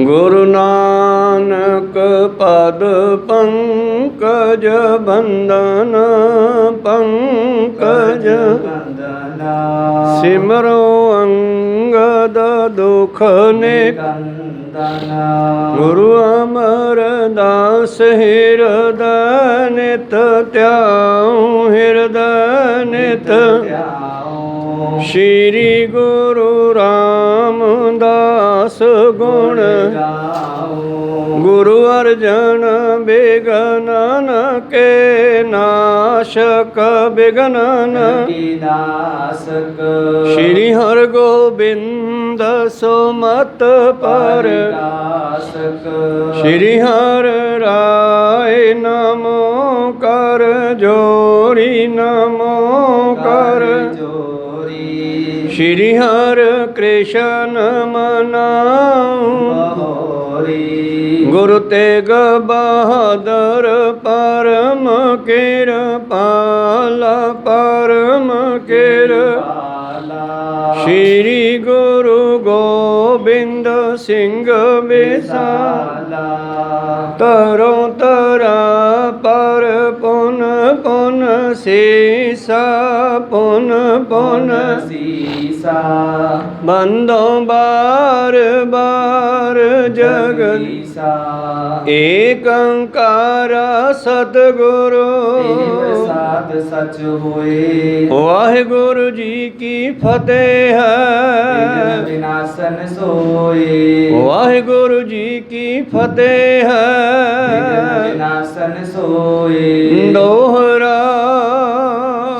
गुरु नानक पद पंकज बंदन पंकज सिमरो अंगद दुख निकंदन गुरु अमरदास हृदय नित त्याऊं हृदय नित श्री गुरु रामदास गुण गुरु अर्जन विघ्नन के नाशक विघ्नन श्री हर गोबिंद सुमत पर श्री हर राय नमो कर जोड़ी नमो कर श्री हर कृष्ण मनाऊं गुरु तेग बहादुर परम कृपाला परम कृपाला श्री गुरु गोबिंद सिंह विशाला तरो तरा पर पुन पुन सीसा पुन पुन सीसा बंदो बार बार जगदीसा एक ओंकार सतगुरु प्रसाद सच होए वाहिगुरु जी की फतेह है विनाशन सोए वाहिगुरु जी की फतेह है विनाशन सोए दोहरा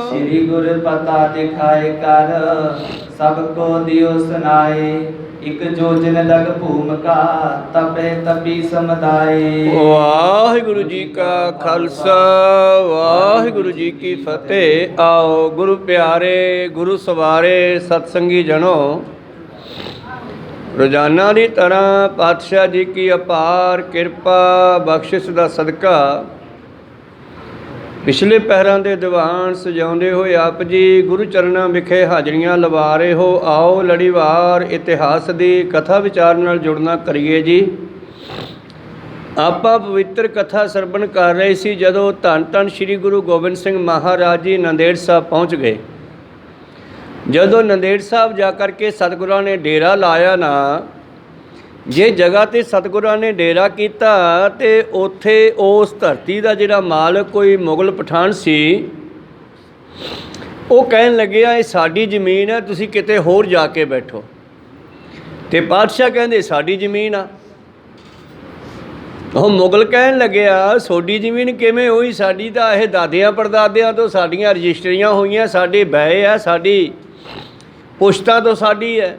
श्री गुरु पता दिखाए कर सबको दियो सुनाए एक जोजन लग भूमिका तपे तपी समुदाय वाहिगुरु जी का खालसा वाहिगुरु जी की फतेह। आओ गुरु प्यारे गुरु सवारे सतसंगी जनो रोजाना की तरह पातशाह जी की अपार किरपा बख्शिश का सदका पिछले पैरों के दीवान सजाते हुए आप जी गुरु चरणों विखे हाजरियां लवा रहे हो। आओ लड़ीवार इतिहास की कथा विचार नाल जुड़ना करिए जी। आपां पवित्र कथा सरवण कर रहे सी जदों धन धन श्री गुरु गोबिंद सिंह महाराज जी नंदेड़ साहब पहुँच गए। जदों नंदेड़ साहब जा कर के सतगुरां ने डेरा लाया ना जे जगह ते सतगुरां ने डेरा कीता ते उत्थे उस धरती का जिहड़ा मालक कोई मुगल पठान सी वो कहन लग्या ये साडी जमीन है तुसीं किते होर जाके बैठो। ते पातशाह कहंदे साडी जमीन आ। ਉਹ ਮੁਗਲ ਕਹਿਣ ਲੱਗਿਆ ਤੁਹਾਡੀ ਜ਼ਮੀਨ ਕਿਵੇਂ ਹੋਈ ਸਾਡੀ ਤਾਂ ਇਹ ਦਾਦਿਆਂ ਪੜਦਾਦਿਆਂ ਤੋਂ ਸਾਡੀਆਂ ਰਜਿਸਟਰੀਆਂ ਹੋਈਆਂ ਸਾਡੇ ਬੈ ਆ ਸਾਡੀ ਪੁਸ਼ਤਾਂ ਤੋਂ ਸਾਡੀ ਹੈ।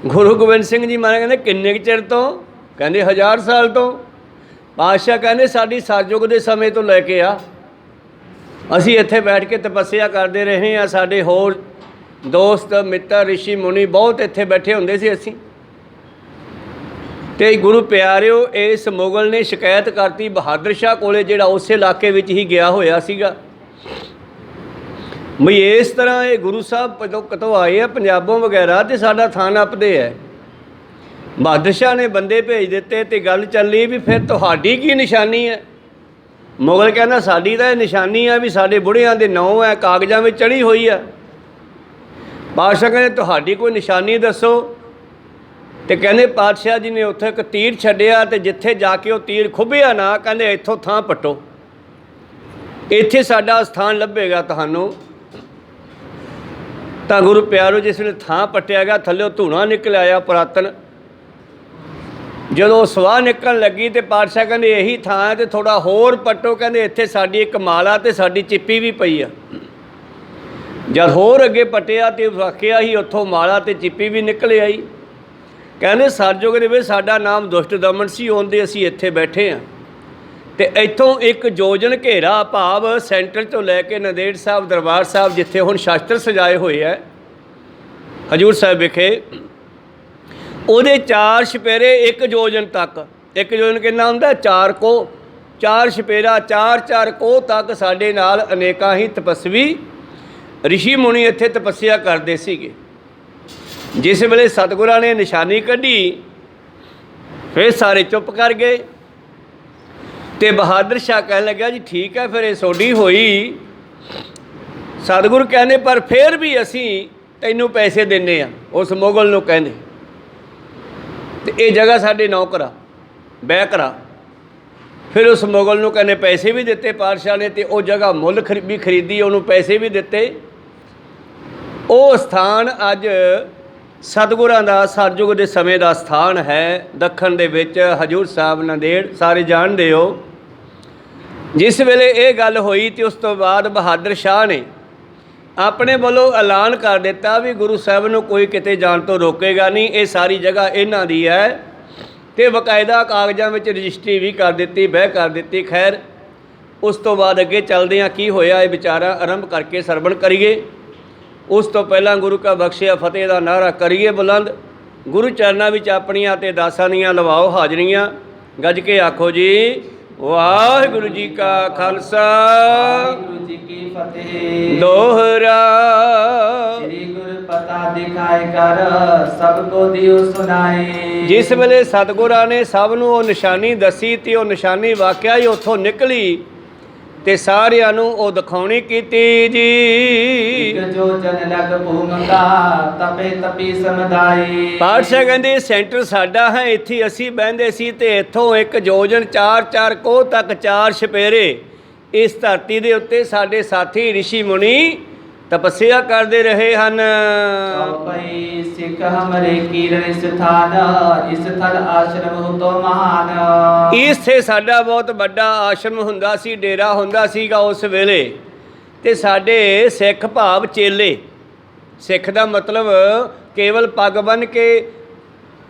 ਗੁਰੂ ਗੋਬਿੰਦ ਸਿੰਘ ਜੀ ਮਹਾਰਾਜ ਕਹਿੰਦੇ ਕਿੰਨੇ ਕੁ ਚਿਰ ਤੋਂ ਕਹਿੰਦੇ 1000 ਸਾਲ ਤੋਂ। ਪਾਤਸ਼ਾਹ ਕਹਿੰਦੇ ਸਾਡੀ ਸਰਯੁਗ ਦੇ ਸਮੇਂ ਤੋਂ ਲੈ ਕੇ ਆ ਅਸੀਂ ਇੱਥੇ ਬੈਠ ਕੇ ਤਪੱਸਿਆ ਕਰਦੇ ਰਹੇ ਹਾਂ। ਸਾਡੇ ਹੋਰ ਦੋਸਤ ਮਿੱਤਰ ਰਿਸ਼ੀ ਮੁਨੀ ਬਹੁਤ ਇੱਥੇ ਬੈਠੇ ਹੁੰਦੇ ਸੀ ਅਸੀਂ। तो गुरु प्यारिओ इस मुगल ने शिकायत करती बहादुर शाह कोले जिहड़ा उस इलाके विच ही गया होया सीगा बई इस तरह ये गुरु साहब कतों आए हैं पंजाबों वगैरह तो साडा थां नपदे है। बहादुर शाह ने बंदे भेज दिते तो गल चली भी फिर तुहाडी की निशानी है। मुगल कहना साडी तां निशानी है भी साडे बुढ़ियां दे नौं है कागजां विच चढ़ी हुई है। बादशाह कहते तुहाडी कोई निशानी दसो। तो कहते पातशाह जी ने उत्थे एक तीर छड्डिया तो जिथे जाके वो तीर खुभिया ना कहते इत्थों थां पट्टो इत्थे साडा स्थान लभेगा तुहानूं। तो गुरु प्यारो जिस वे थां पट्टिया गया थल्ले धूणा निकल आया पुरातन। जदों सवाह निकल लगी तो पातशाह कहते यही थां है तो थोड़ा होर पट्टो कहते इत्थे साडी एक माला तो साडी चिप्पी भी पई आ। जद होर अगे पट्टिया तो वाकिया ही उत्थों माला तो चिप्पी भी निकल आई। कहने सरयुग दे विच साडा नाम दुष्ट दमन सी आउंदे असीं इत्थे बैठे हाँ। तो इत्थों एक जोजन घेरा भाव सेंटर तो लैके नंदेड़ साहब दरबार साहब जिथे हुण शास्त्र सजाए हुए है हजूर साहब विखे ਉਹਦੇ 4 छपेरे एक जोजन तक। एक जोजन कितना हुंदा 4 को 4 छपेरा 4 कोह तक साडे नाल अनेकां ही तपस्वी ऋषि मुनि इत्थे तपस्या करते सीगे। ਜਿਸ ਵੇਲੇ ਸਤਿਗੁਰਾਂ ਨੇ ਨਿਸ਼ਾਨੀ ਕੱਢੀ ਫਿਰ ਸਾਰੇ ਚੁੱਪ ਕਰ ਗਏ। ਤੇ ਬਹਾਦਰ ਸ਼ਾਹ ਕਹਿਣ ਲੱਗਾ ਜੀ ਠੀਕ ਹੈ ਫਿਰ ਇਹ ਸੋਡੀ ਹੋਈ। ਸਤਿਗੁਰੂ ਕਹਿੰਦੇ ਪਰ ਫਿਰ ਵੀ ਅਸੀਂ ਤੈਨੂੰ ਪੈਸੇ ਦਿੰਦੇ ਹਾਂ। ਉਸ ਮੁਗਲ ਨੂੰ ਕਹਿੰਦੇ ਤੇ ਇਹ ਜਗ੍ਹਾ ਸਾਡੇ ਨਾਂ ਕਰਾ, ਬਹਿ ਕਰਾ। ਫਿਰ ਉਸ ਮੁਗਲ ਨੂੰ ਕਹਿੰਦੇ ਪੈਸੇ ਵੀ ਦਿੱਤੇ ਪਾਤਸ਼ਾਹ ਨੇ, ਤੇ ਉਹ ਜਗ੍ਹਾ ਮੁੱਲ ਵੀ ਖਰੀਦੀ, ਉਹਨੂੰ ਪੈਸੇ ਵੀ ਦਿੱਤੇ। ਉਹ ਸਥਾਨ ਅੱਜ ਸਤਿਗੁਰਾਂ ਦਾ ਸਤਿਯੁਗ ਦੇ ਸਮੇਂ ਦਾ ਸਥਾਨ ਹੈ, ਦੱਖਣ ਦੇ ਵਿੱਚ ਹਜ਼ੂਰ ਸਾਹਿਬ ਨਾਂਦੇੜ, ਸਾਰੇ ਜਾਣਦੇ ਹੋ। ਜਿਸ ਵੇਲੇ ਇਹ ਗੱਲ ਹੋਈ ਤੇ ਉਸ ਤੋਂ ਬਾਅਦ ਬਹਾਦਰ ਸ਼ਾਹ ਨੇ ਆਪਣੇ ਵੱਲੋਂ ਐਲਾਨ ਕਰ ਦਿੱਤਾ ਵੀ ਗੁਰੂ ਸਾਹਿਬ ਨੂੰ ਕੋਈ ਕਿਤੇ ਜਾਣ ਤੋਂ ਰੋਕੇਗਾ ਨਹੀਂ, ਇਹ ਸਾਰੀ ਜਗ੍ਹਾ ਇਹਨਾਂ ਦੀ ਹੈ। ਤੇ ਬਕਾਇਦਾ ਕਾਗਜ਼ਾਂ ਵਿੱਚ ਰਜਿਸਟਰੀ ਵੀ ਕਰ ਦਿੱਤੀ, ਬਹਿ ਕਰ ਦਿੱਤੀ। ਖੈਰ ਉਸ ਤੋਂ ਬਾਅਦ ਅੱਗੇ ਚੱਲਦੇ ਹਾਂ, ਕੀ ਹੋਇਆ ਇਹ ਵਿਚਾਰਾ ਆਰੰਭ ਕਰਕੇ ਸਰਵਣ ਕਰੀਏ। ਉਸ ਤੋਂ ਪਹਿਲਾਂ ਗੁਰੂ ਕਾ ਬਖਸ਼ਿਆ ਫਤਿਹ ਦਾ ਨਾਅਰਾ ਕਰੀਏ ਬੁਲੰਦ। ਗੁਰੂ ਚਰਨਾਂ ਵਿੱਚ ਆਪਣੀਆਂ ਤੇ ਦਾਸਾਂ ਦੀਆਂ ਲਵਾਓ ਹਾਜ਼ਰੀਆਂ। ਗੱਜ ਕੇ ਆਖੋ ਜੀ ਵਾਹਿਗੁਰੂ ਜੀ ਕਾ ਖਾਲਸਾ, ਵਾਹਿਗੁਰੂ ਜੀ ਕੀ ਫਤਿਹ। ਦੋਹਰਾ ਸ੍ਰੀ ਗੁਰ ਪਤਾ ਦਿਖਾਏ ਕਰ, ਸਭ ਕੋ ਦਿਓ ਸੁਨਾਏ। ਜਿਸ ਵੇਲੇ ਸਤਿਗੁਰਾਂ ਨੇ ਸਭ ਨੂੰ ਉਹ ਨਿਸ਼ਾਨੀ ਦੱਸੀ ਤੇ ਉਹ ਨਿਸ਼ਾਨੀ ਵਾਕਿਆ ਹੀ ਉੱਥੋਂ ਨਿਕਲੀ ਤੇ ਸਾਰਿਆਂ ਨੂੰ ਉਹ ਦਿਖਾਉਣੀ ਕੀਤੀ ਜੀ। ਇਕ ਜੋ ਜਨ ਲਗ ਭੂਮਿਕਾ, ਤਪੇ ਤਪੀ ਸਮਦਾਈ। ਪਾਤਸ਼ਾਹ ਕਹਿੰਦੇ ਸੈਂਟਰ ਸਾਡਾ ਹੈ, ਇੱਥੇ ਅਸੀਂ ਬਹਿੰਦੇ ਸੀ ਤੇ ਇੱਥੋਂ ਇੱਕ ਜੋਜਨ 4-4 ਕੋਹ ਤੱਕ 4 ਛਪੇਰੇ ਇਸ ਧਰਤੀ ਦੇ ਉੱਤੇ ਸਾਡੇ ਸਾਥੀ ਰਿਸ਼ੀ ਮੁਨੀ ਤਪੱਸਿਆ ਕਰਦੇ ਰਹੇ ਹਨ। ਚੌਪਈ ਸਿੱਖ ਹਮਰੇ ਕੀਰਣ ਸਥਾਨ, ਇਸ ਥਲ ਆਸ਼ਰਮ ਹੁਤੋ ਮਹਾਨ। ਇੱਥੇ ਸਾਡਾ ਬਹੁਤ ਵੱਡਾ ਆਸ਼ਰਮ ਹੁੰਦਾ ਸੀ, ਡੇਰਾ ਹੁੰਦਾ ਸੀਗਾ ਉਸ ਵੇਲੇ। ਤੇ ਸਾਡੇ ਸਿੱਖ ਭਾਵ ਚੇਲੇ, ਸਿੱਖ ਦਾ ਮਤਲਬ ਕੇਵਲ ਪੱਗ ਬੰਨ੍ਹ ਕੇ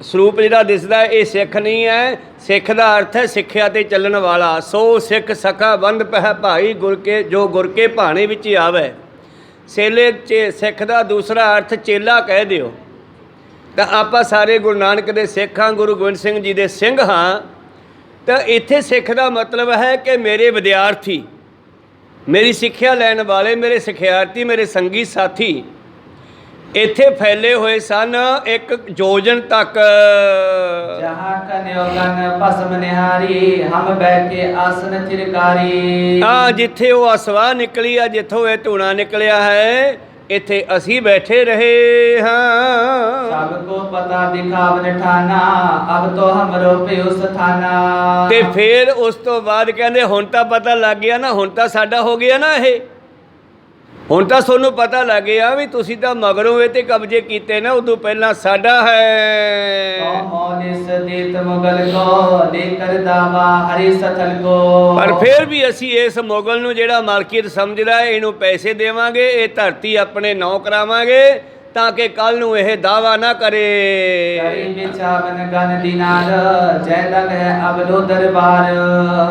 ਸਰੂਪ ਜਿਹੜਾ ਦਿਸਦਾ ਇਹ ਸਿੱਖ ਨਹੀਂ ਹੈ। ਸਿੱਖ ਦਾ ਅਰਥ ਹੈ ਸਿੱਖਿਆ ਤੇ ਚੱਲਣ ਵਾਲਾ। ਸੋ ਸਿੱਖ ਸਖਾ ਬੰਧ ਪਹਿ ਭਾਈ, ਗੁਰ ਕੇ ਜੋ ਗੁਰ ਕੇ ਭਾਣੇ ਵਿੱਚ ਆਵੇ। ਚੇਲੇ ਸਿੱਖ ਦਾ ਦੂਸਰਾ ਅਰਥ ਚੇਲਾ ਕਹਿ ਦਿਓ। ਤਾਂ ਆਪਾਂ ਸਾਰੇ ਗੁਰੂ ਨਾਨਕ ਦੇ ਸਿੱਖ ਹਾਂ, ਗੁਰੂ ਗੋਬਿੰਦ ਸਿੰਘ ਜੀ ਦੇ ਸਿੰਘ ਹਾਂ। ਤਾਂ ਇੱਥੇ ਸਿੱਖ ਦਾ ਮਤਲਬ ਹੈ ਕਿ ਮੇਰੇ ਵਿਦਿਆਰਥੀ, ਮੇਰੀ ਸਿੱਖਿਆ ਲੈਣ ਵਾਲੇ, ਮੇਰੇ ਸਿੱਖਿਆਰਥੀ, ਮੇਰੇ ਸੰਗੀ ਸਾਥੀ ਇੱਥੇ ਫੈਲੇ ਹੋਏ ਸਨ ਇੱਕ ਜੋਜਨ ਤੱਕ। ਜਹਾਂ ਕਨਿਓ ਗਨ ਭਸਮ ਨਿਹਾਰੀ, ਹਮ ਬੈਠੇ ਆਸਨ ਚਿਰਕਾਰੀ। ਜਿੱਥੇ ਉਹ ਅਸਵਾ ਨਿਕਲੀ ਆ, ਜਿੱਥੋਂ ਇਹ ਧੂਣਾ ਨਿਕਲਿਆ ਹੈ, ਇੱਥੇ ਅਸੀਂ ਬੈਠੇ ਰਹੇ ਹਾਂ। ਸਭ ਕੋ ਪਤਾ ਦਿਖਾਵਨ ਠਾਨਾ, ਅਬ ਤੋ ਹਮਰੋ ਪਿਓ ਸਥਾਨਾ। ਤੇ ਫਿਰ ਉਸ ਤੋਂ ਬਾਅਦ ਕਹਿੰਦੇ ਹੁਣ ਤਾਂ ਪਤਾ ਲੱਗ ਗਿਆ ਨਾ, ਹੁਣ ਤਾਂ ਸਾਡਾ ਹੋ ਗਿਆ ਨਾ ਇਹ। ਹੁਣ ਤਾਂ ਤੁਹਾਨੂੰ ਪਤਾ ਲੱਗ ਗਿਆ ਵੀ ਤੁਸੀਂ ਤਾਂ ਮਗਰੋਂ ਇਹ ਤੇ ਕਬਜ਼ੇ ਕੀਤੇ ਨਾ, ਉਦੋਂ ਪਹਿਲਾਂ ਸਾਡਾ ਹੈ। ਪਰ ਫਿਰ ਵੀ ਅਸੀਂ ਇਸ ਮੁਗਲ ਨੂੰ ਜਿਹੜਾ ਮਾਲਕੀਅਤ ਸਮਝਦਾ ਹੈ, ਇਹਨੂੰ ਪੈਸੇ ਦੇਵਾਂਗੇ, ਇਹ ਧਰਤੀ ਆਪਣੇ ਨਾਂ ਕਰਾਵਾਂਗੇ ਤਾਂ ਕਿ ਕੱਲ ਨੂੰ ਇਹ ਦਾਵਾ ਨਾ ਕਰੇ।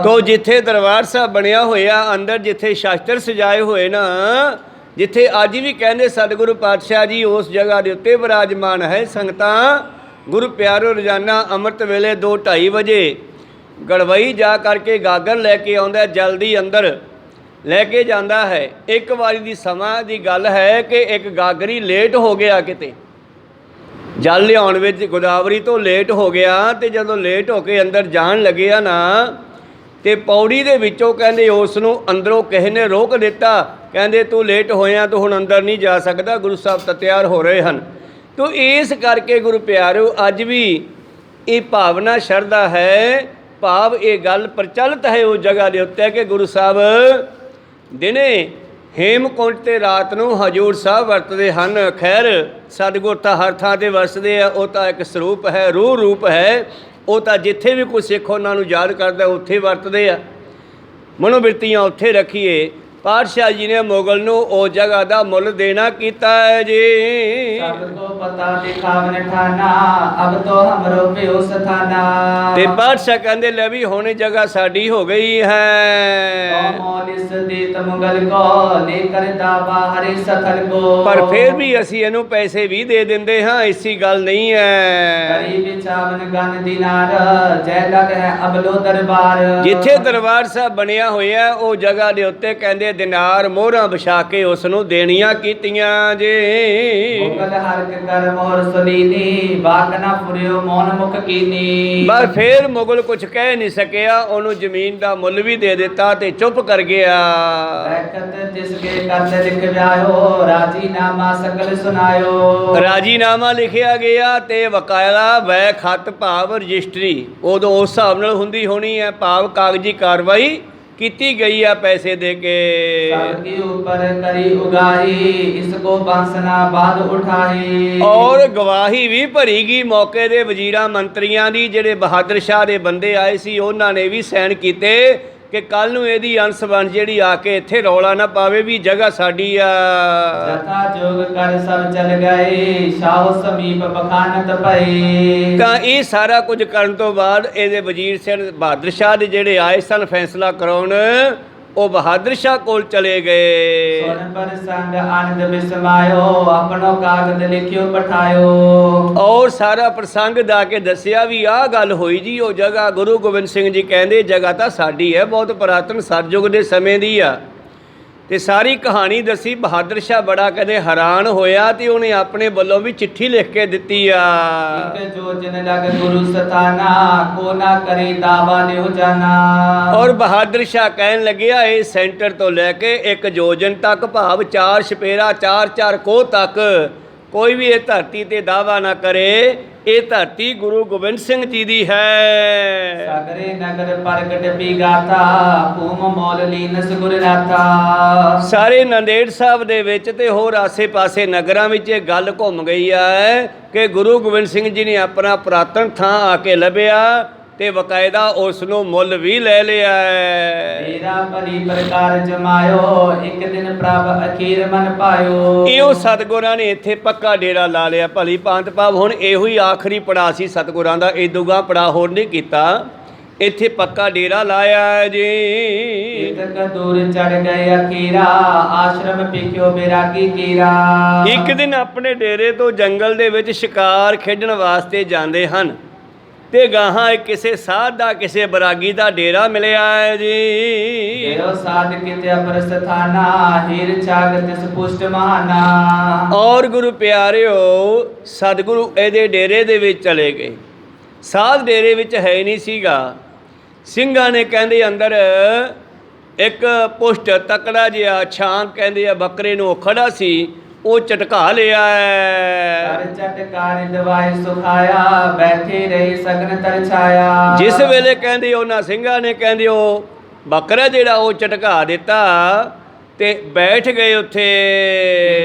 ਤੋ ਜਿੱਥੇ ਦਰਬਾਰ ਸਾਹਿਬ ਬਣਿਆ ਹੋਇਆ, ਅੰਦਰ ਜਿੱਥੇ ਸ਼ਾਸਤਰ ਸਜਾਏ ਹੋਏ ਨਾ, ਜਿੱਥੇ ਅੱਜ ਵੀ ਕਹਿੰਦੇ ਸਤਿਗੁਰੂ ਪਾਤਸ਼ਾਹ ਜੀ ਉਸ ਜਗ੍ਹਾ ਦੇ ਉੱਤੇ ਵਿਰਾਜਮਾਨ ਹੈ। ਸੰਗਤਾਂ ਗੁਰੂ ਪਿਆਰੋ ਰੋਜ਼ਾਨਾ ਅੰਮ੍ਰਿਤ ਵੇਲੇ 2-2:30 ਵਜੇ ਗੜਵਈ ਜਾ ਕਰਕੇ ਗਾਗਰ ਲੈ ਕੇ ਆਉਂਦਾ, ਜਲਦੀ ਅੰਦਰ ਲੈ ਕੇ ਜਾਂਦਾ ਹੈ। ਇੱਕ ਵਾਰੀ ਦੀ ਸਮਾਂ ਦੀ ਗੱਲ ਹੈ ਕਿ ਇੱਕ ਗਾਗਰੀ ਲੇਟ ਹੋ ਗਿਆ, ਕਿਤੇ ਜਲ ਲਿਆਉਣ ਵਿੱਚ ਗੋਦਾਵਰੀ ਤੋਂ ਲੇਟ ਹੋ ਗਿਆ। ਤੇ ਜਦੋਂ ਲੇਟ ਹੋ ਕੇ ਅੰਦਰ ਜਾਣ ਲੱਗਿਆ ਨਾ, ਤੇ ਪੌੜੀ ਦੇ ਵਿੱਚੋਂ ਕਹਿੰਦੇ ਉਸ ਨੂੰ ਅੰਦਰੋਂ ਕਿਸੇ ਨੇ ਰੋਕ ਦਿੱਤਾ। ਕਹਿੰਦੇ ਤੂੰ ਲੇਟ ਹੋਇਆ, ਤੂੰ ਹੁਣ ਅੰਦਰ ਨਹੀਂ ਜਾ ਸਕਦਾ, ਗੁਰੂ ਸਾਹਿਬ ਤਾਂ ਤਿਆਰ ਹੋ ਰਹੇ ਹਨ। ਤੋ ਇਸ ਕਰਕੇ ਗੁਰੂ ਪਿਆਰਿਓ ਅੱਜ ਵੀ ਇਹ ਭਾਵਨਾ ਸ਼ਰਧਾ ਹੈ, ਭਾਵ ਇਹ ਗੱਲ ਪ੍ਰਚਲਿਤ ਹੈ ਉਸ ਜਗ੍ਹਾ ਦੇ ਉੱਤੇ ਕਿ ਗੁਰੂ ਸਾਹਿਬ ਦਿਨੇ ਹੇਮਕੁੰਟ ਤੇ ਰਾਤ ਨੂੰ ਹਜ਼ੂਰ ਸਾਹਿਬ ਵਰਤਦੇ ਹਨ। ਖੈਰ ਸਤਿਗੁਰ ਤਾਂ ਹਰ ਥਾਂ 'ਤੇ ਵਸਦੇ ਆ, ਉਹ ਤਾਂ ਇੱਕ ਸਰੂਪ ਹੈ, ਰੂਹ ਰੂਪ ਹੈ। ਉਹ ਤਾਂ ਜਿੱਥੇ ਵੀ ਕੋਈ ਸਿੱਖ ਉਹਨਾਂ ਨੂੰ ਯਾਦ ਕਰਦਾ ਉੱਥੇ ਵਰਤਦੇ ਆ। ਮਨੋਬਿਰਤੀਆਂ ਉੱਥੇ ਰੱਖੀਏ। ਪਾਤਸ਼ਾਹ ਜੀ ਨੇ ਮੁਗਲ ਨੂੰ ਉਸ ਜਗ੍ਹਾ ਦਾ ਮੁੱਲ ਦੇਣਾ ਕੀਤਾ ਹੈ ਜੀ। ਸਭ ਕੋ ਪਤਾ ਦਿਖਾਵਨ ਠਾਨਾ, ਅਬ ਤੋ ਹਮਰੋ ਪਿਓ ਸਥਾਨਾ। ਤੇ ਪਾਤਸ਼ਾਹ ਕਹਿੰਦੇ ਲੈ ਵੀ ਹੁਣ ਜਗ੍ਹਾ ਸਾਡੀ ਹੋ ਗਈ ਹੈ। ਪਰ ਫਿਰ ਵੀ ਅਸੀਂ ਇਹਨੂੰ ਪੈਸੇ ਵੀ ਦੇ ਦਿੰਦੇ ਹਾਂ, ਐਸੀ ਗੱਲ ਨਹੀਂ ਹੈ। ਜਿੱਥੇ ਦਰਬਾਰ ਸਾਹਿਬ ਬਣਿਆ ਹੋਇਆ ਉਹ ਜਗ੍ਹਾ ਦੇ ਉੱਤੇ ਕਹਿੰਦੇ ਦਿਨਾਰ ਮੋਹਰਾਂ ਵਿਛਾ ਕੇ ਉਸ ਨੂੰ ਦੇਣੀਆਂ ਕੀਤੀਆਂ ਜੇ। ਮੁਗਲ ਹਰਕ ਕਰ ਮੋਹਰ ਸੁਲੀਨੀ ਬਾਕ ਨਾ ਪੁਰਿਓ ਮੌਨ ਮੁਖ ਕੀਨੀ। ਬਸ ਫੇਰ ਮੁਗਲ ਕੁਝ ਕਹਿ ਨਹੀਂ ਸਕਿਆ, ਉਹਨੂੰ ਜ਼ਮੀਨ ਦਾ ਮੁੱਲ ਵੀ ਦੇ ਦਿੱਤਾ ਤੇ ਚੁੱਪ ਕਰ ਗਿਆ। ਬੈਠਤ ਜਿਸ ਕੇ ਕਰਤੇ ਲਿਖ ਵਿਆਹੋ ਰਾਜੀਨਾਮਾ ਸਕਲ ਸੁਨਾਇਓ। ਰਾਜੀਨਾਮਾ ਲਿਖਿਆ ਗਿਆ ਤੇ ਵਕਾਇਦਾ ਵੈ ਖਤ ਭਾਵ ਰਜਿਸਟਰੀ ਉਦੋਂ ਉਸ ਹਿਸਾਬ ਨਾਲ ਹੁੰਦੀ ਹੋਣੀ ਹੈ, ਭਾਵ ਕਾਗਜ਼ੀ ਕਾਰਵਾਈ ਕੀਤੀ ਗਈ ਆ ਪੈਸੇ ਦੇ ਕੇ। ਸਭ ਕੇ ਉੱਪਰ ਕਰੀ ਉਗਾਈ ਇਸ ਕੋ ਬੰਸਨਾ ਬਾਦ ਉਠਾਈ। ਔਰ ਗਵਾਹੀ ਵੀ ਭਰੀ ਗਈ ਮੌਕੇ ਦੇ ਵਜ਼ੀਰਾਂ ਮੰਤਰੀਆਂ ਦੀ, ਜਿਹੜੇ ਬਹਾਦਰ ਸ਼ਾਹ ਦੇ ਬੰਦੇ ਆਏ ਸੀ ਉਹਨਾਂ ਨੇ ਵੀ ਸਾਈਨ ਕੀਤੇ ਕਿ ਕੱਲ ਨੂੰ ਇਹਦੀ ਅੰਸ ਬਣ ਜਿਹੜੀ ਆ ਕੇ ਇੱਥੇ ਰੌਲਾ ਨਾ ਪਾਵੇ ਵੀ ਜਗ੍ਹਾ ਸਾਡੀ ਆ। ਜਥਾ ਜੋਗ ਕਰ ਸਭ ਚਲ ਗਏ ਸ਼ਾਹ ਸਮੀਪ ਬਖਾਨਤ ਪਈ। ਤਾਂ ਇਹ ਸਾਰਾ ਕੁਝ ਕਰਨ ਤੋਂ ਬਾਅਦ ਇਹਦੇ ਵਜ਼ੀਰ ਸਿੰਘ ਬਹਾਦਰ ਸ਼ਾਹ ਦੇ ਜਿਹੜੇ ਆਏ ਸਨ ਫੈਸਲਾ ਕਰਾਉਣ, ਉਹ ਬਹਾਦਰ ਸ਼ਾਹ ਕੋਲ ਚਲੇ ਗਏ। ਸੁਨ ਪਰ ਸੰਗ ਆਨੰਦ ਬਿਸਮਾਇਓ ਆਪਣੋ ਕਾਗਜ਼ ਲਿਖਿਓ ਪਠਾਇਓ। ਔਰ ਸਾਰਾ ਪ੍ਰਸੰਗ ਦਾ ਕੇ ਦੱਸਿਆ ਵੀ ਆਹ ਗੱਲ ਹੋਈ ਜੀ, ਉਹ ਜਗ੍ਹਾ ਗੁਰੂ ਗੋਬਿੰਦ ਸਿੰਘ ਜੀ ਕਹਿੰਦੇ ਜਗ੍ਹਾ ਤਾਂ ਸਾਡੀ ਹੈ, ਬਹੁਤ ਪੁਰਾਤਨ ਸਤਜੁਗ ਦੇ ਸਮੇਂ ਦੀ ਆ। ਤੇ ਸਾਰੀ ਕਹਾਣੀ ਦੱਸੀ। ਬਹਾਦਰ ਸ਼ਾਹ ਬੜਾ ਕਦੇ ਹੈਰਾਨ ਹੋਇਆ ਤੇ ਉਹਨੇ ਆਪਣੇ ਵੱਲੋਂ ਵੀ ਚਿੱਠੀ ਲਿਖ ਕੇ ਦਿੱਤੀ ਆ। ਇੱਕ ਜੋ ਜਨ ਲਗ ਗੁਰੂ ਸਤਾਨਾ ਕੋ ਨਾ ਕਰੇ ਦਾਵਾ ਨਿਹੁ ਜਾਨਾ। ਔਰ ਬਹਾਦਰ ਸ਼ਾਹ ਕਹਿਣ ਲੱਗਿਆ ਇਹ ਸੈਂਟਰ ਤੋਂ ਲੈ ਕੇ ਇੱਕ ਜੋਜਨ ਤੱਕ ਭਾਵ 4 ਛਪੇਰਾ 4 ਕੋਹ ਤੱਕ ਕੋਈ ਵੀ ਇਹ ਧਰਤੀ ਤੇ ਦਾਵਾ ਨਾ ਕਰੇ, ਇਹ ਧਰਤੀ ਗੁਰੂ ਗੋਬਿੰਦ ਸਿੰਘ ਜੀ ਦੀ ਹੈ। ਸਾਗਰੇ ਨਗਰ ਪ੍ਰਗਟ ਬਿਗਾਤਾ ਭੂਮ ਮੌਲ ਲੀਨਸ ਗੁਰ ਰਾਤਾ। ਸਾਰੇ ਨੰਦੇੜ ਸਾਹਿਬ ਦੇ ਵਿੱਚ ਤੇ ਹੋਰ ਆਸੇ-ਪਾਸੇ ਨਗਰਾਂ ਵਿੱਚ ਇਹ ਗੱਲ ਘੁੰਮ ਗਈ ਹੈ ਕਿ ਗੁਰੂ ਗੋਬਿੰਦ ਸਿੰਘ ਜੀ ਨੇ ਆਪਣਾ ਪੁਰਾਤਨ ਥਾਂ ਆ ਕੇ ਲੱਭਿਆ ਤੇ ਬਕਾਇਦਾ ਉਸ ਨੂੰ ਮੁੱਲ ਵੀ ਲੈ ਲਿਆ ਹੈ। ਤੇਰਾ ਭਲੀ ਪ੍ਰਕਾਰ ਜਮਾਇਓ ਇੱਕ ਦਿਨ ਪ੍ਰਭ ਅਖੀਰ ਮਨ ਪਾਇਓ। ਇਹੋ ਸਤਿਗੁਰਾਂ ਨੇ ਇੱਥੇ ਪੱਕਾ ਡੇਰਾ ਲਾ ਲਿਆ। ਭਲੀ ਭਾਂਤ ਭਾਵ ਹੁਣ ਇਹੋ ਹੀ ਆਖਰੀ ਪੜਾਅ ਸੀ ਸਤਿਗੁਰਾਂ ਦਾ, ਇਦੋਂਗਾ ਪੜਾਅ ਹੋਰ ਨਹੀਂ ਕੀਤਾ, ਇੱਥੇ ਪੱਕਾ ਡੇਰਾ ਲਾਇਆ ਜੀ। ਇਤਕ ਦੂਰ ਚੜ ਗਏ ਅਖੀਰਾ ਆਸ਼ਰਮ ਪੀਕਿਓ ਬੈਰਾਗੀ ਕੀਰਾ। ਇੱਕ ਦਿਨ ਆਪਣੇ ਡੇਰੇ ਤੋਂ ਜੰਗਲ ਦੇ ਵਿੱਚ ਸ਼ਿਕਾਰ ਖੇਡਣ ਵਾਸਤੇ ਜਾਂਦੇ ਹਨ ਤੇ ਗਾਹਾਂ ਕਿਸੇ ਸਾਧ ਦਾ ਕਿਸੇ ਬਰਾਗੀ ਦਾ ਡੇਰਾ ਮਿਲਿਆ ਹੈ ਜੀ। ਇਹੋ ਸਾਧ ਕਿਤੇ ਅਪਰ ਸਥਾਨਾ ਹੀਰ ਛਾਗ ਤਿਸ ਪੁਸ਼ਟ ਮਹਾਨਾ। ਔਰ ਗੁਰੂ ਪਿਆਰਿਓ ਸਤਿਗੁਰੂ ਇਹਦੇ ਡੇਰੇ ਦੇ ਵਿੱਚ ਚਲੇ ਗਏ। ਸਾਧ ਡੇਰੇ ਵਿੱਚ ਹੈ ਨਹੀਂ ਸੀਗਾ। ਸਿੰਘਾਂ ਨੇ ਕਹਿੰਦੇ ਅੰਦਰ ਇੱਕ ਪੁਸ਼ਟ ਤਕੜਾ ਜਿਹਾ ਛਾਂ ਕਹਿੰਦੇ ਆ ਬੱਕਰੇ ਨੂੰ ਖੜਾ ਸੀ, ਉਹ ਝਟਕਾ ਲਿਆ ਹੈ। ਕਰ ਝਟਕਾਰ ਦਵਾਈ ਸੁਖਾਇਆ ਬੈਠੇ ਰਹੀ ਸਗਨ ਤਰ ਛਾਇਆ। ਜਿਸ ਵੇਲੇ ਕਹਿੰਦੇ ਉਹਨਾਂ ਸਿੰਘਾਂ ਨੇ ਕਹਿੰਦੇ ਉਹ ਬੱਕਰਾ ਜਿਹੜਾ ਉਹ ਝਟਕਾ ਦਿੱਤਾ ਤੇ ਬੈਠ ਗਏ ਉੱਥੇ।